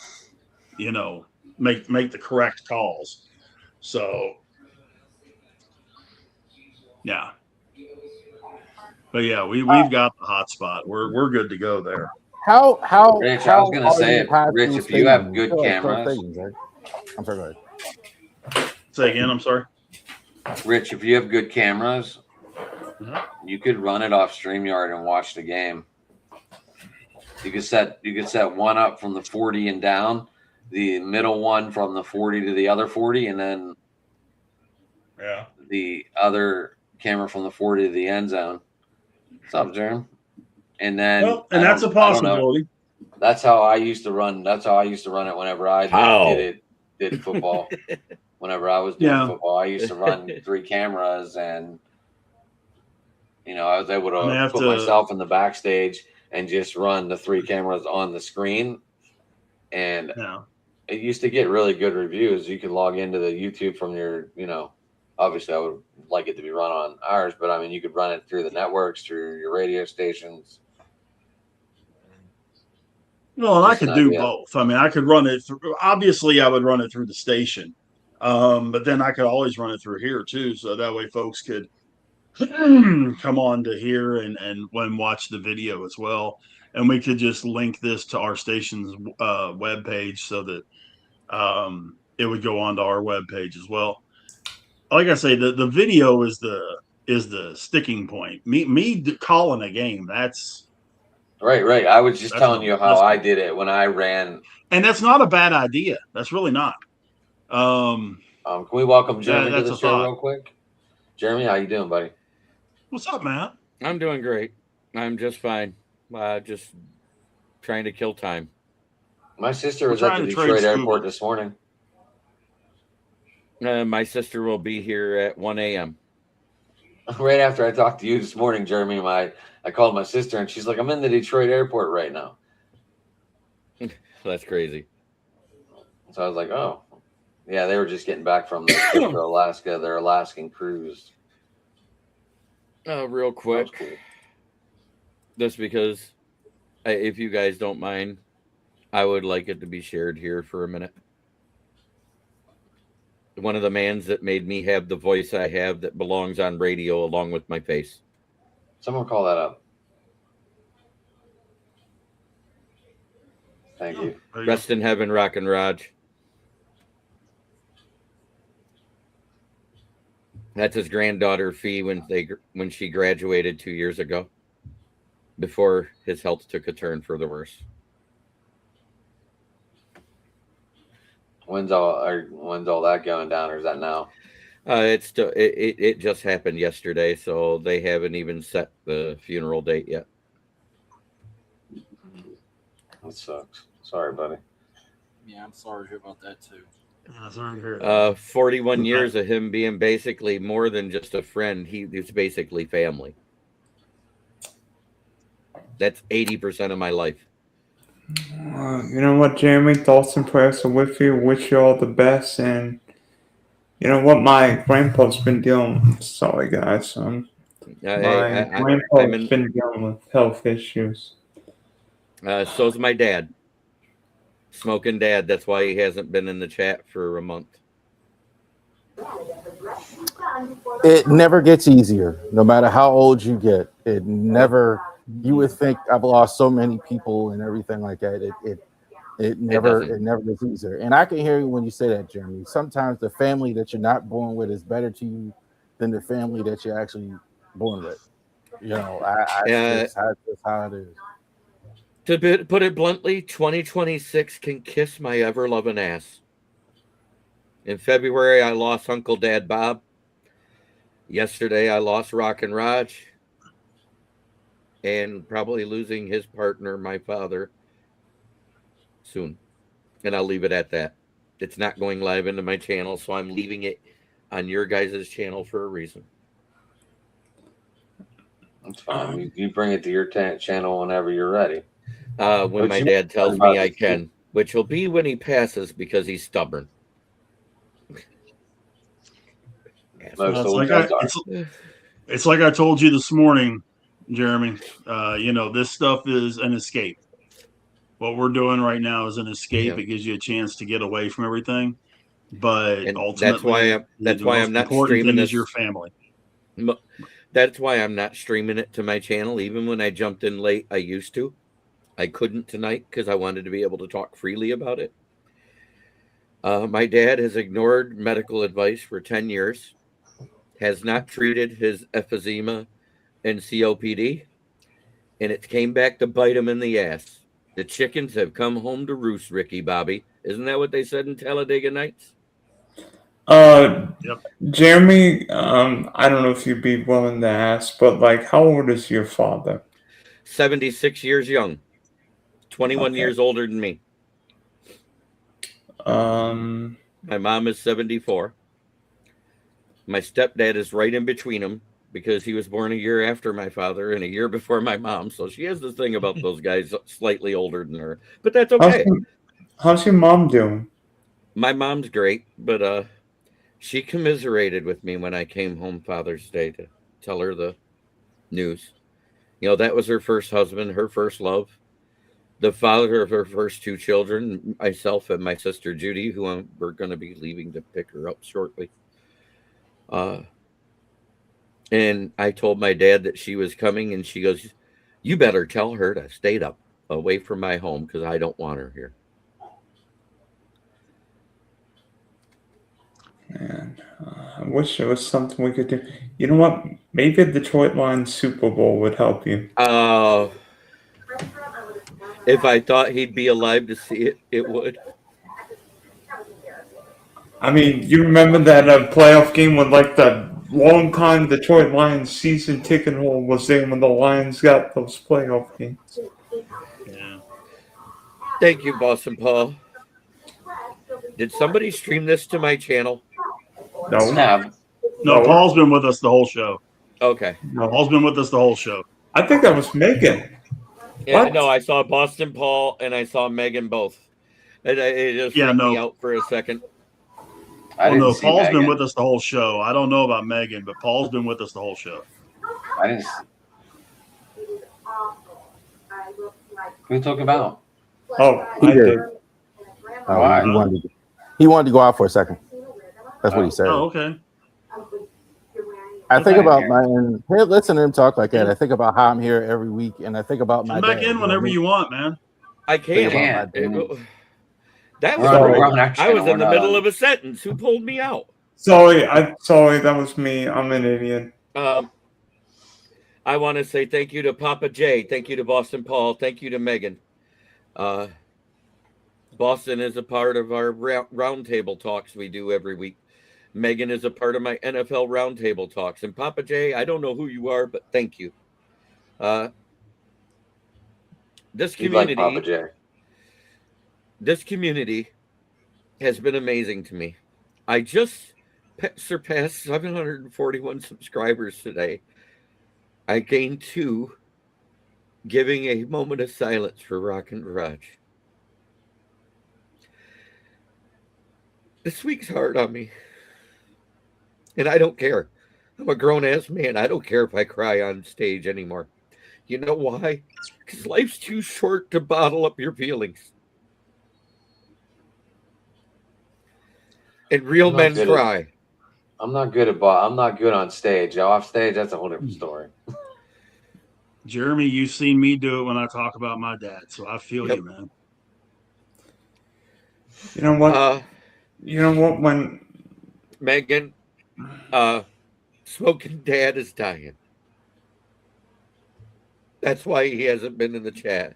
make the correct calls. So yeah. But yeah, we've got the hotspot. We're good to go there. Rich, I was gonna say, Rich, if you have good cameras. I'm sorry, go ahead. Say again, I'm sorry. Rich, if you have good cameras, you could run it off StreamYard and watch the game. You could set one up from the 40 and down, the middle one from the 40 to the other 40, and then the other camera from the 40 to the end zone. What's up, Jeremy? And then that's a possibility. That's how I used to run. That's how I used to run it whenever I did football. Whenever I was doing football, I used to run 3 cameras, and I was able to put myself in the backstage and just run the 3 cameras on the screen. And it used to get really good reviews. You could log into the YouTube from your, obviously I would like it to be run on ours, but I mean, you could run it through the networks, through your radio stations. Well, and I could do both. I mean, I could run it through, obviously I would run it through the station. But then I could always run it through here too. So that way folks could come on to here and watch the video as well. And we could just link this to our station's webpage so that it would go onto our webpage as well. Like I say, the video is the sticking point. Me calling a game, that's right. I was just telling you how I did it when I ran, and that's not a bad idea. That's really not. Can we welcome Jeremy to the show real quick? Jeremy, how you doing, buddy? What's up, man? I'm doing great. I'm just fine. Just trying to kill time. My sister was at the Detroit airport this morning. My sister will be here at 1 a.m. Right after I talked to you this morning, Jeremy, I called my sister, and she's like, I'm in the Detroit airport right now. That's crazy. So I was like, oh. Yeah, they were just getting back from Alaska, their Alaskan cruise. Real quick, cool. Just because, if you guys don't mind, I would like it to be shared here for a minute. One of the mans that made me have the voice I have that belongs on radio along with my face. Someone call that up. Thank you. Rest in heaven, Rockin' Raj. That's his granddaughter Fee when she graduated 2 years ago, before his health took a turn for the worse. When's all that going down, or is that now? It just happened yesterday, so they haven't even set the funeral date yet. That sucks. Sorry, buddy. Yeah, I'm sorry about that too. 41 years of him being basically more than just a friend. He's basically family. That's 80% of my life. You know what, Jeremy? Thoughts and prayers are with you. Wish you all the best. And you know what? My grandpa's been dealing with. Sorry, guys. My grandpa's been dealing with health issues. So's my dad. Smoking dad. That's why he hasn't been in the chat for a month. It never gets easier, no matter how old you get. It never. You would think I've lost so many people and everything like that. It never gets easier. And I can hear you when you say that, Jeremy. Sometimes the family that you're not born with is better to you than the family that you're actually born with. You know, that's just how it is. To put it bluntly, 2026 can kiss my ever-loving ass. In February, I lost Uncle Dad Bob. Yesterday, I lost Rockin' Raj. And probably losing his partner, my father, soon. And I'll leave it at that. It's not going live into my channel, so I'm leaving it on your guys' channel for a reason. That's fine. You bring it to your channel whenever you're ready. When my dad tells me I can, which will be when he passes because he's stubborn. It's like I told you this morning, Jeremy. This stuff is an escape. What we're doing right now is an escape. Yeah. It gives you a chance to get away from everything. But And ultimately, that's why I'm not streaming this. Is your family. That's why I'm not streaming it to my channel. Even when I jumped in late, I used to. I couldn't tonight because I wanted to be able to talk freely about it. My dad has ignored medical advice for 10 years, has not treated his emphysema and COPD, and it came back to bite him in the ass. The chickens have come home to roost, Ricky Bobby. Isn't that what they said in Talladega Nights? Yep. Jeremy, I don't know if you'd be willing to ask, but like, how old is your father? 76 years young, 21 years older than me. My mom is 74. My stepdad is right in between them because he was born a year after my father and a year before my mom. So she has this thing about those guys slightly older than her, but that's okay. How's your mom doing? My mom's great, but she commiserated with me when I came home Father's Day to tell her the news. That was her first husband, her first love, the father of her first two children, myself and my sister Judy, who we're going to be leaving to pick her up shortly. And I told my dad that she was coming, and she goes, "You better tell her to stay up away from my home because I don't want her here." Man, I wish there was something we could do. You know what? Maybe the Detroit Lions Super Bowl would help you. If I thought he'd be alive to see it, it would. I mean, you remember that playoff game when, like, the long-time Detroit Lions season ticket holder was there when the Lions got those playoff games? Yeah. Thank you, Boston Paul. Did somebody stream this to my channel? No. No, Paul's been with us the whole show. Okay. No. Paul's been with us the whole show. I think that was Megan. Yeah, What? no, I saw Boston Paul and I saw Megan both. It just freaked me out for a second. Paul's been with us the whole show. I don't know about Megan, but Paul's been with us the whole show. I didn't. Who are you talking about? Oh, He I did. did. Why? He wanted to go out for a second. That's what he said. Oh, okay. I think about listen to him talk like that. I think about how I'm here every week, and I think about my Come back dad, in whenever you want, man. I can't. That was I was in the middle of a sentence. Who pulled me out? Sorry, that was me. I'm an idiot. I want to say thank you to Papa J. Thank you to Boston Paul. Thank you to Megan. Boston is a part of our roundtable talks we do every week. Megan is a part of my NFL roundtable talks. And Papa J, I don't know who you are, but thank you. This community, like Papa J. This community has been amazing to me. I just surpassed 741 subscribers today. I gained 2, giving a moment of silence for Rockin' Raj. This week's hard on me. And I don't care. I'm a grown-ass man. I don't care if I cry on stage anymore. You know why? Because life's too short to bottle up your feelings. And real men cry. I'm not good on stage. Off stage, that's a whole different story. Jeremy, you've seen me do it when I talk about my dad, so I feel you, man. You know what? When Megan, smoking dad is dying. That's why he hasn't been in the chat.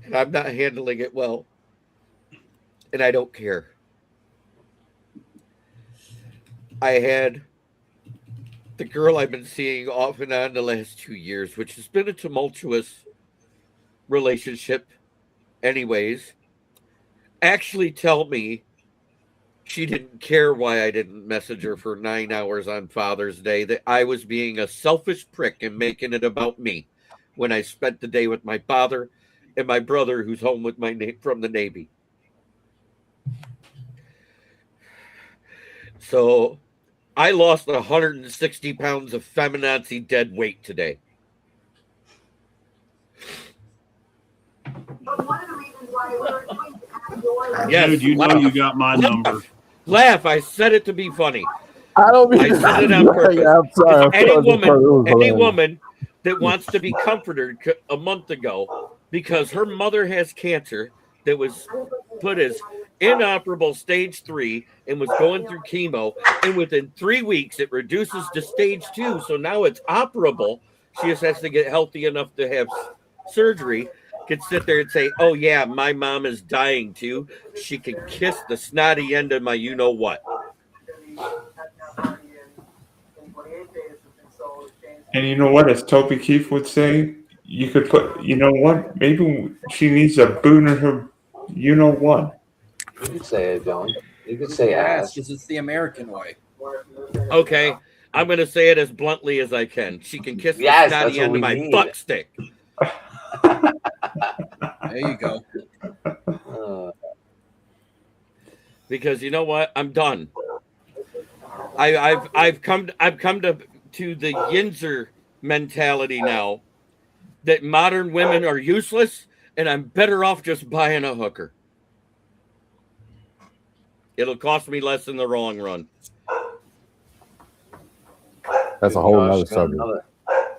And I'm not handling it well. And I don't care. I had the girl I've been seeing off and on the last 2 years, which has been a tumultuous relationship anyways, actually tell me she didn't care why I didn't message her for 9 hours on Father's Day, that I was being a selfish prick and making it about me when I spent the day with my father and my brother who's home with from the Navy. So I lost 160 pounds of feminazi dead weight today. Yes, dude, you know you got my number. Laugh. I said it to be funny. I don't mean I said it on purpose. I'm sorry. Any woman that wants to be comforted a month ago because her mother has cancer that was put as inoperable stage 3 and was going through chemo, and within 3 weeks it reduces to stage 2, so now it's operable. She just has to get healthy enough to have surgery. Could sit there and say, oh yeah, my mom is dying too. She can kiss the snotty end of my you-know-what. And you know what, as Toby Keith would say, you could put, you know what, maybe she needs a boot in her, you know what. You could say it, Dylan. You could say ass. Because it's the American way. Okay, I'm going to say it as bluntly as I can. She can kiss the snotty end of my fuck stick. There you go. Because you know what? I'm done. I've come to the Yinzer mentality now that modern women are useless and I'm better off just buying a hooker. It'll cost me less in the long run. That's a whole other subject.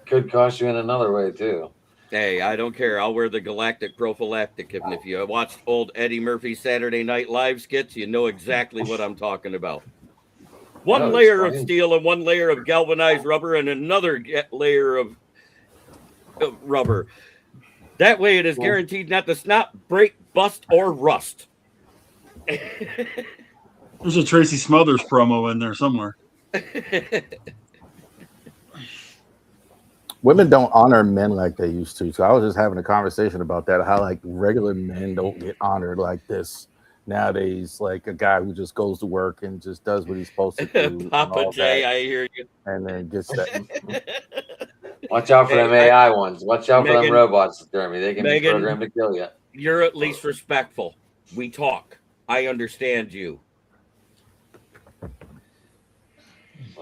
Could cost you in another way too. Hey, I don't care. I'll wear the galactic prophylactic. And if you watched old Eddie Murphy Saturday Night Live skits, you know exactly what I'm talking about. One layer of steel and one layer of galvanized rubber and another layer of rubber. That way it is guaranteed not to snap, break, bust, or rust. There's a Tracy Smothers promo in there somewhere. Women don't honor men like they used to. So I was just having a conversation about that, how like regular men don't get honored like this nowadays. Like a guy who just goes to work and just does what he's supposed to do. Papa J, I hear you. And then gets that. Watch out for them AI ones. Watch out for them robots, Jeremy. They can be programmed to kill you. You're at least respectful. We talk. I understand you.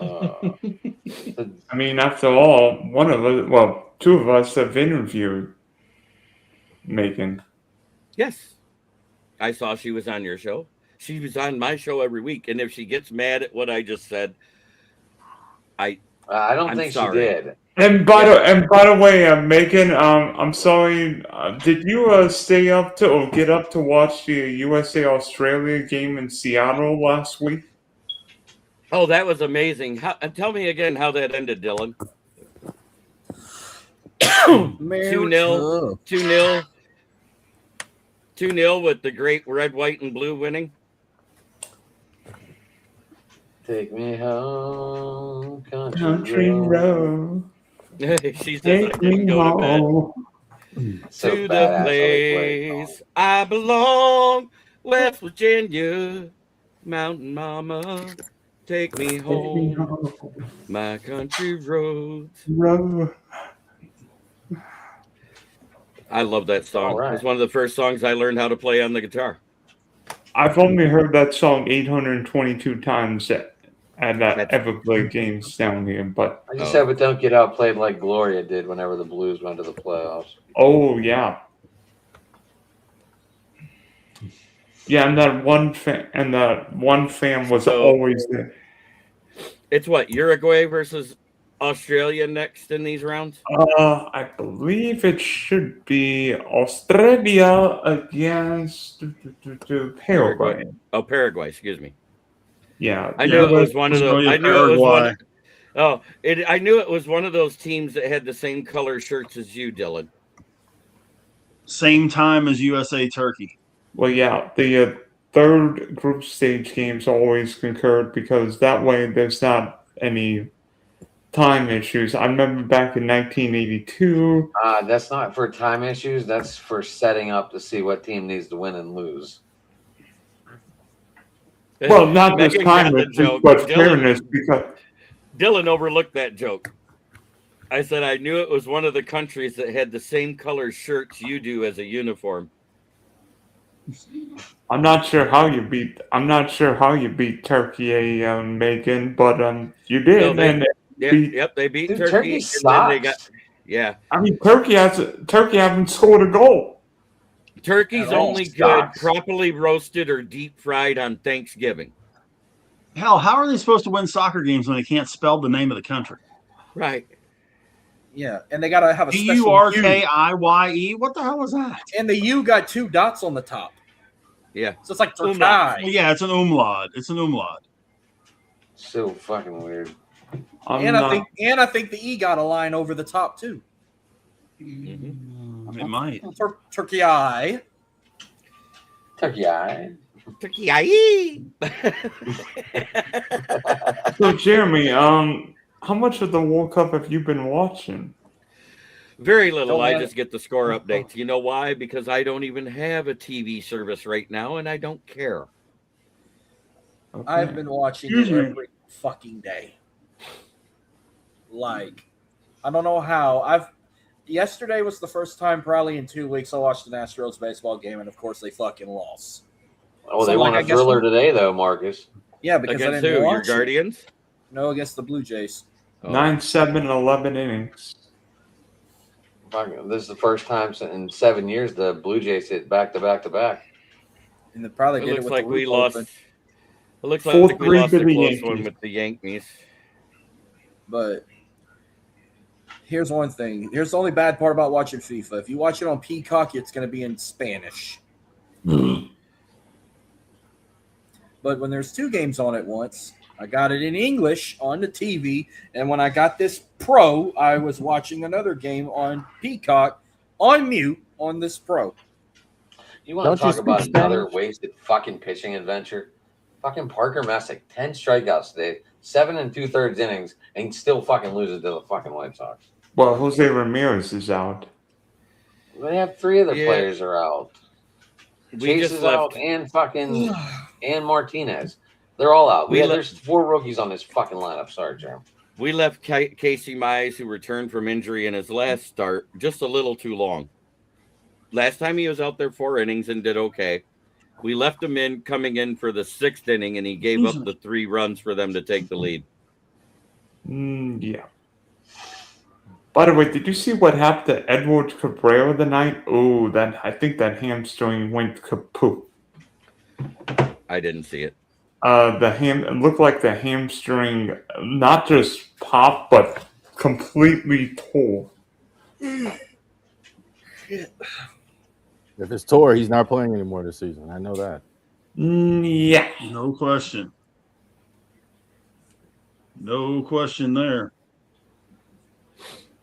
I mean, after all, one of us, well, two of us have interviewed Megan. Yes. I saw she was on your show. She was on my show every week. And if she gets mad at what I just said, I don't think she did. And by the way, Megan, I'm sorry. Did you stay up to or get up to watch the USA Australia game in Seattle last week? Oh, that was amazing. Tell me again how that ended, Dylan. 2-0. 2-0. 2-0 with the great red, white, and blue winning. Take me home, country road. She says I didn't go to bed. So to the place I belong, West Virginia, Mountain Mama. Take me home, my country roads. I love that song. Right. It's one of the first songs I learned how to play on the guitar. I've only heard that song 822 times at that Everglade games down here. But I just hope it don't get outplayed like Gloria did whenever the Blues went to the playoffs. Oh, yeah. Yeah, and that one fan was always there. It's what, Uruguay versus Australia next in these rounds? I believe it should be Australia against Paraguay. Oh, Paraguay, excuse me. Yeah, I knew it was one of those. Australia, I knew it was one. Paraguay. Oh, I knew it was one of those teams that had the same color shirts as you, Dylan. Same time as USA Turkey. Well, yeah, the third group stage games always concurred because that way there's not any time issues. I remember back in 1982. That's not for time issues. That's for setting up to see what team needs to win and lose. Well, not Megan just got time the issues, joke. but fairness. Because Dylan overlooked that joke. I said I knew it was one of the countries that had the same color shirts you do as a uniform. I'm not sure how you beat Turkey, Megan, but you did, No, and they beat Dude, Turkey, Turkey and sucks. then they got I mean, Turkey haven't scored a goal. Turkey's It all only good sucks. properly roasted or deep fried on Thanksgiving. Hell, how are they supposed to win soccer games when they can't spell the name of the country? Right. Yeah, and they gotta have a special Turkiye. What the hell was that? and the U got 2 dots on the top, Yeah. so it's like Umlaut. Turkey. Yeah, it's an umlaut. It's an umlaut. So fucking weird. And I think the E got a line over the top too. It might. Turkey. Turkey eye. Turkey. So, Jeremy, how much of the World Cup have you been watching? Very little. Don't I have- just get the score updates. You know why? Because I don't even have a TV service right now, and I don't care. Okay. I've been watching it every fucking day. Like, I don't know how. Yesterday was the first time probably in 2 weeks I watched an Astros baseball game, and of course they fucking lost. Oh, So, they like, won I a guess thriller we- today, though, Marcus. Yeah, because I Against didn't who? watch Your it. Guardians? No, against the Blue Jays. Oh. 9-7 in 11 innings. This is the first time in 7 years the Blue Jays hit back to back to back. And they probably It did it looks with like the we roof lost. open. It looks like 4-3 we lost to a the close one Yankees. with the Yankees. But here's one thing. Here's the only bad part about watching FIFA. If you watch it on Peacock, it's going to be in Spanish. But when there's 2 games on at once, I got it in English on the TV. And when I got this Pro, I was watching another game on Peacock on mute on this Pro. You want Don't to talk you about speak another Spanish? wasted fucking pitching adventure? Fucking Parker Messick, 10 strikeouts today, 7 2/3 innings, and still fucking loses to the fucking White Sox. Well, Jose Ramirez is out. They have 3 other Yeah. players are out. We Chase just is left. out, and fucking and Martinez. They're all out. There's 4 rookies on this fucking lineup. Sorry, Jeremy. We left Casey Mize, who returned from injury in his last start, just a little too long. Last time he was out there 4 innings and did okay. We left him coming in for the 6th inning, and he gave up the 3 runs for them to take the lead. Yeah. By the way, did you see what happened to Edward Cabrera tonight? Oh, I think that hamstring went kaput. I didn't see it. It looked like the hamstring not just popped, but completely tore. If it's tore, he's not playing anymore this season. I know that. Yeah. No question. No question there.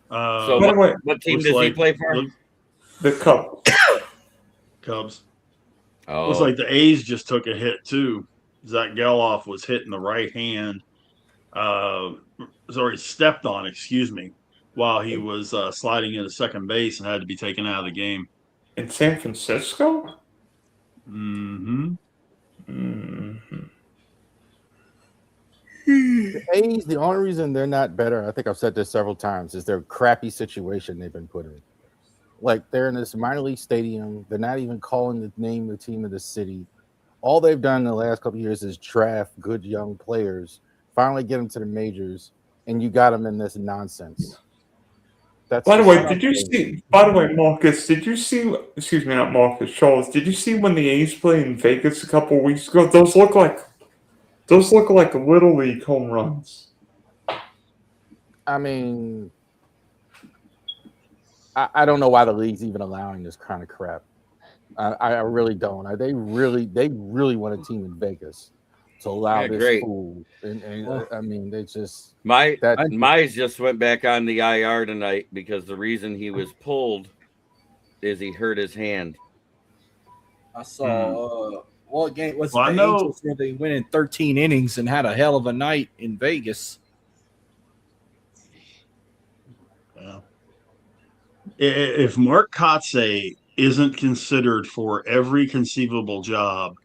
So By the way, what team looks does he like- play for? the Cubs. Cubs. Oh, Looks like the A's just took a hit too. Zach Geloff was hit in the right hand. Sorry, stepped on, excuse me, while he was sliding into second base and had to be taken out of the game. In San Francisco? Mm-hmm. The A's, the only reason they're not better, I think I've said this several times, is their crappy situation they've been put in. Like, they're in this minor league stadium. They're not even calling the name of the team of the city. All they've done in the last couple of years is draft good young players, finally get them to the majors, and you got them in this nonsense. That's By the the way, stuff did you they- see? By the way, Marcus, did you see? Excuse me, not Marcus. Charles, did you see when the A's played in Vegas a couple of weeks ago? Those look like little league home runs. I mean, I don't know why the league's even allowing this kind of crap. I really don't. They really want a team in Vegas to allow Yeah, this great. fool. And I mean, they just Mize just went back on the IR tonight because the reason he was pulled is he hurt his hand. I saw what game was Well, the I know- Angels where they went in 13 innings and had a hell of a night in Vegas. Yeah. If Mark Kotze isn't considered for every conceivable job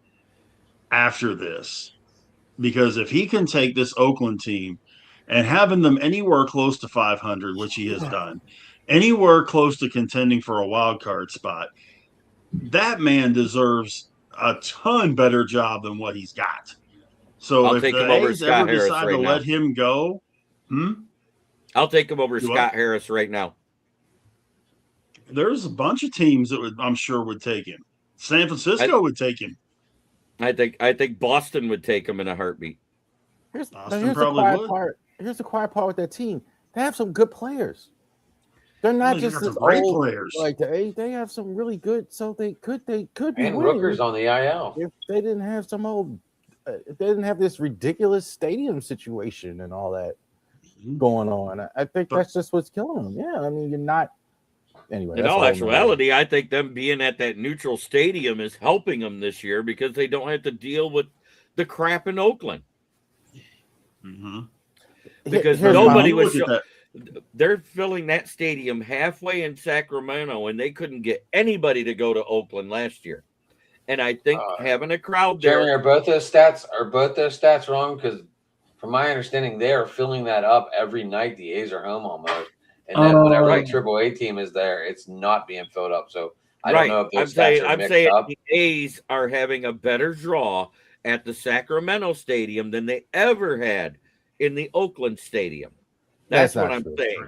after this, because if he can take this Oakland team and having them anywhere close to 500, which he has done, anywhere close to contending for a wild card spot, that man deserves a ton better job than what he's got. So I'll if take the him over A's Scott ever Harris decide right to now. let him go, I'll take him over You Scott what? Harris right now. there's a bunch of teams that I'm sure would take him. San Francisco would take him. I think Boston would take him in a heartbeat. here's Boston the probably quiet would. part. Here's the quiet part with that team. They have some good players. They're not They just got this some great old players. like they have some really good. So they could be And winning Rooker's on the IL. if they didn't have some old. If they didn't have this ridiculous stadium situation and all that going on. I think that's just what's killing them. Yeah, I mean, you're not. Anyway, In that's all a whole actuality, I think them being at that neutral stadium is helping them this year because they don't have to deal with the crap in Oakland. Mhm. Because Here's nobody my- was. Look at They're filling that stadium halfway in Sacramento, and they couldn't get anybody to go to Oakland last year. And I think having a crowd there. Jeremy, are both those stats wrong? Because from my understanding, they are filling that up every night. The A's are home almost, and then whenever the AAA team is there, it's not being filled up. So I don't know if those stats are mixed up. The A's are having a better draw at the Sacramento Stadium than they ever had in the Oakland Stadium. That's what I'm saying.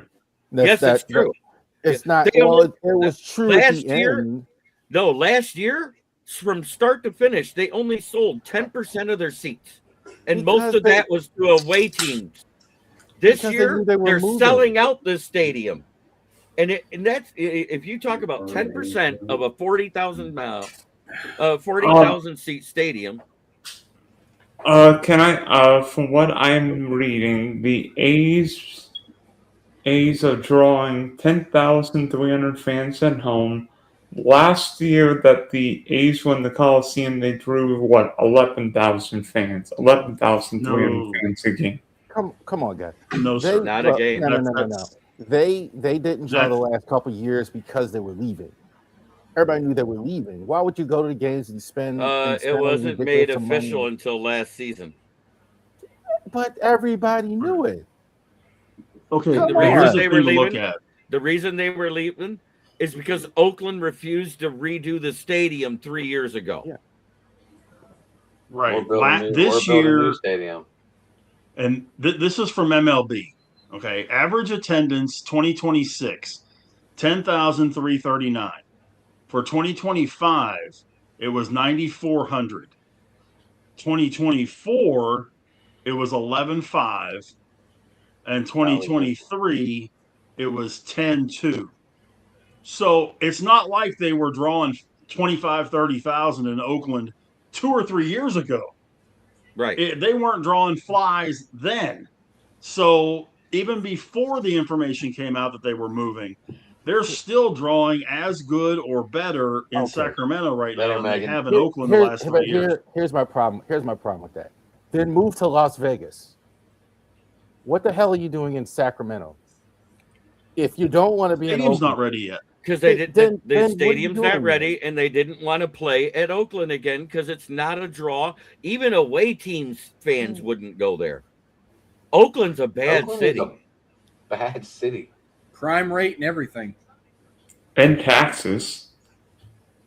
Yes, it's true. It's not. They Well, only- it was true last at the year- end. No, last year, from start to finish, they only sold 10% of their seats. And most Because of that was to away teams. This Because they year, knew they were they're moving. selling out this stadium. And that's if you talk about 10% of a 40,000 seat stadium. Can I? From what I'm reading, the A's are drawing 10,300 fans at home. Last year that the A's won the Coliseum, they drew 11,000 fans, 11,300 No. fans a game. Come on, guys. No, sir. Not a game. No. They didn't draw the last couple years because they were leaving. Everybody knew they were leaving. Why would you go to the games and spend? It wasn't made official until last season. But everybody knew it. Okay, Come The on. here's reason the they thing were to look leaving. at. The reason they were leaving is because Oakland refused to redo the stadium 3 years ago. Yeah. Right. Or build a new- This or build a year, new stadium. and this is from MLB. Okay, average attendance 2026, 10,339. For 2025, it was 9,400. 2024, it was 11,500. And 2023, it was 10,200. So it's not like they were drawing 25, 30,000 in Oakland 2 or 3 years ago. Right. They weren't drawing flies then. So even before the information came out that they were moving, they're still drawing as good or better in Sacramento right now than they have in Oakland the last 3 years. Here's my problem. Here's my problem with that. Then move to Las Vegas. What the hell are you doing in Sacramento? If you don't want to be in Stadium's Oakland, not ready yet. Because they did Then the what are you stadium's doing, not ready, and they didn't want to play at Oakland again because it's not a draw. Even away teams fans wouldn't go there. Oakland's a bad Oakland city. is a bad city. Crime rate and everything. And taxes.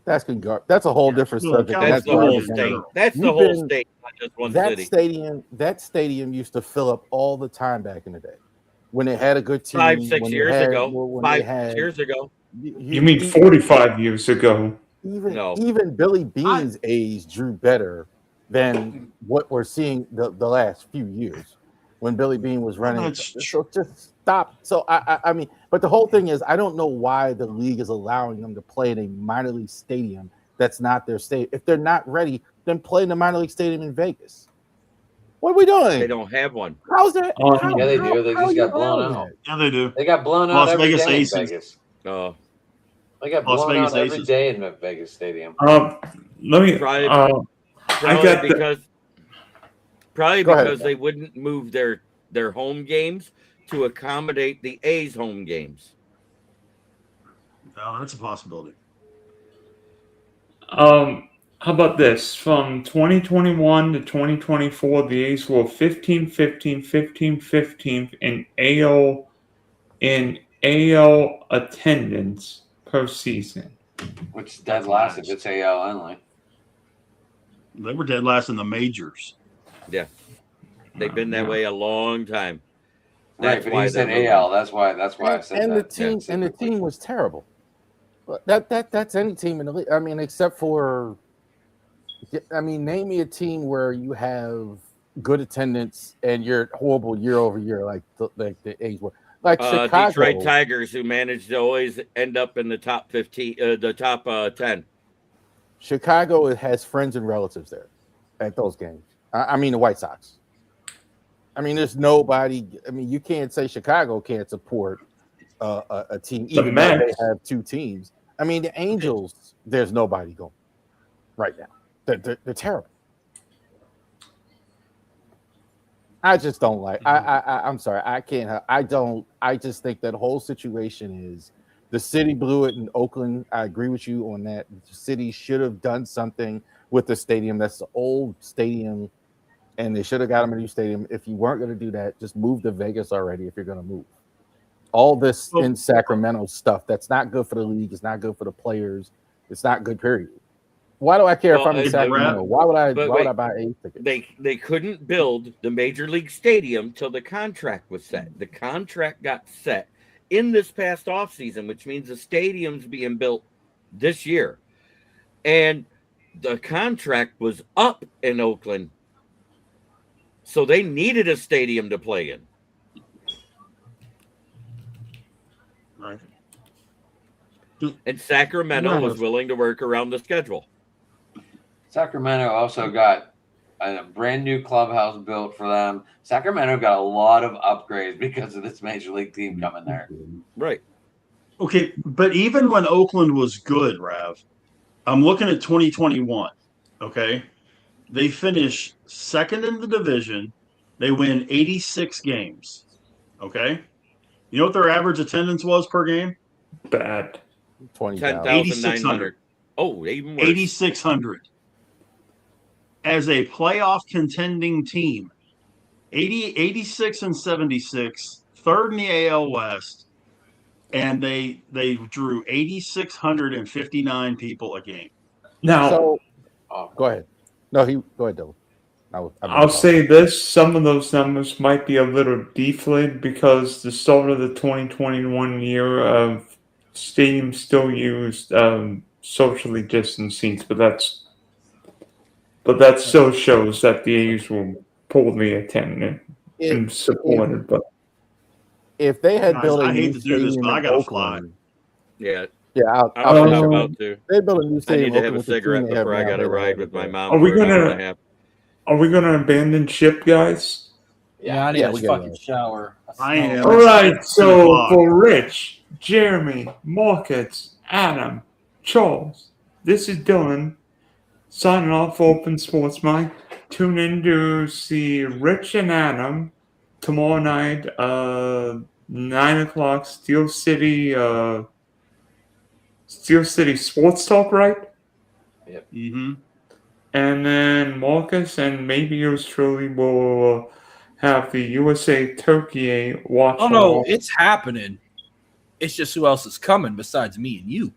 that's good. That's a whole different Well, subject. That's the garbage whole in state. general. That's the You've whole been- state, not just one That city. stadium used to fill up all the time back in the day when they had a good team. 5, 6 when they years had- ago. when 5, they had- 6 years ago. You mean 45 years ago? Even Billy Bean's A's drew better than what we're seeing the last few years when Billy Bean was running. So just stop. So I mean, but the whole thing is, I don't know why the league is allowing them to play in a minor league stadium that's not their stadium. If they're not ready, then play in the minor league stadium in Vegas. What are we doing? They don't have one. How's that? Yeah, they do. They how just you got blown allowing out. that? Yeah, they do. They got blown out Las every Vegas day Aces. in Vegas. Oh, They got Las blown Vegas out every Aces. day in the Vegas Stadium. Let me. Probably- I probably got the- because Go ahead. because they wouldn't move their home games to accommodate the A's home games. Oh, that's a possibility. How about this? From 2021 to 2024, the A's were 15, 15, 15, 15 in AL attendance per season. Which dead last if it's AL only. They were dead last in the majors. Yeah, they've been that way a long time. Right, but he said AL. That's why I said And that. the team was terrible. But that's any team in the league. I mean, except for, I mean, name me a team where you have good attendance and you're horrible year over year, like the A's were. Like Chicago, Detroit Tigers, who managed to always end up in the top 15, the top 10. Chicago has friends and relatives there at those games. I mean, the White Sox. I mean, there's nobody. I mean, you can't say Chicago can't support a team, even though they have two teams. I mean, the Angels, there's nobody going right now. They're terrible. I just don't like. I'm sorry. I can't. I don't. I just think that whole situation is the city blew it in Oakland. I agree with you on that. The city should have done something with the stadium. That's the old stadium, and they should have got them a new stadium. If you weren't going to do that, just move to Vegas already. If you're going to move, all this in Sacramento stuff that's not good for the league. It's not good for the players. It's not good. Period. Why do I care if I'm in Sacramento? Why would I buy a ticket? They couldn't build the major league stadium till the contract was set. The contract got set in this past offseason, which means the stadium's being built this year. And the contract was up in Oakland. So they needed a stadium to play in. Right. And Sacramento was willing to work around the schedule. Sacramento also got a brand new clubhouse built for them. Sacramento got a lot of upgrades because of this major league team coming there. Right. Okay, but even when Oakland was good, Rav, I'm looking at 2021. Okay, they finish second in the division. They win 86 games. Okay, you know what their average attendance was per game? Bad. 10,900. Oh, even worse. 8,600. As a playoff contending team, 86 and 76, third in the AL West, and they drew 8,659 people a game. Now, So, go ahead. No, go ahead, Dylan. I'll say this: some of those numbers might be a little deflated because the start of the 2021 year, stadium still used socially distanced seats, but that still shows that the A's will pull the attendant and supported. But if they had built a I hate new to do this, stadium but I in gotta Oakland, Yeah. yeah, I'm about to. they built a new I stadium. need to have a Oakland with the team cigarette they have before I now, got to they ride would with my have mom. Are we for an hour and a gonna- half. are we going to abandon ship, guys? Yeah, I need Yeah, a we gotta fucking go. shower. I am. All right, It's so 10:00. for Rich, Jeremy, Marcus, Adam, Charles, this is Dylan signing off for Open Sports Mike. Tune in to see Rich and Adam tomorrow night, 9 o'clock, Steel City Sports Talk, right? Mm-hmm. And then Marcus and maybe yours truly will have the USA Turkey watch. Oh no, it's happening. It's just who else is coming besides me and you.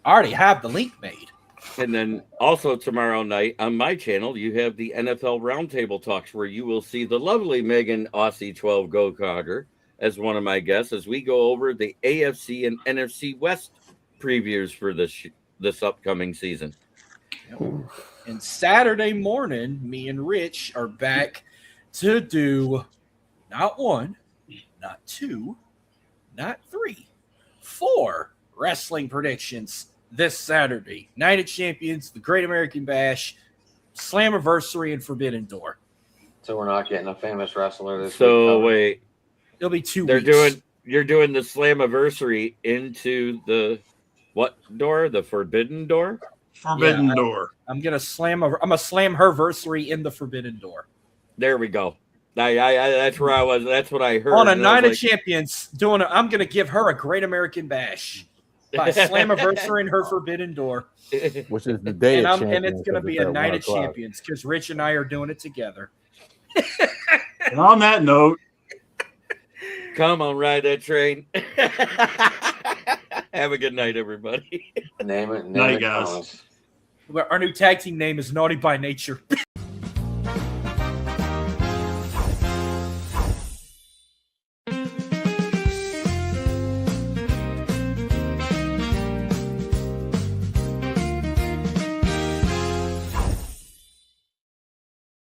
I already have the link made. And then also tomorrow night on my channel, you have the NFL Roundtable Talks where you will see the lovely Megan Aussie 12 Go Cogger as one of my guests as we go over the AFC and NFC West previews for this upcoming season. And Saturday morning, me and Rich are back to do not one, not two, not three, 4 wrestling predictions this Saturday. Night of Champions, the Great American Bash, Slammiversary, and Forbidden Door. So we're not getting a famous wrestler this week. So covered? wait, It'll be 2 they're weeks. you're doing the Slammiversary into the what door? The Forbidden Door? Forbidden Door. I'm gonna slam her versary in the Forbidden Door. There we go. I that's where I was. That's what I heard. On a and I was Night of like, Champions, I'm gonna give her a Great American Bash by Slammiversary in her Forbidden Door. Which is the day of And it's gonna be a at Night 1 of o'clock. Champions because Rich and I are doing it together. And on that note, come on, ride that train. Have a good night, everybody. Name it. Night, Name it, guys. Thomas. Our new tag team name is Naughty by Nature.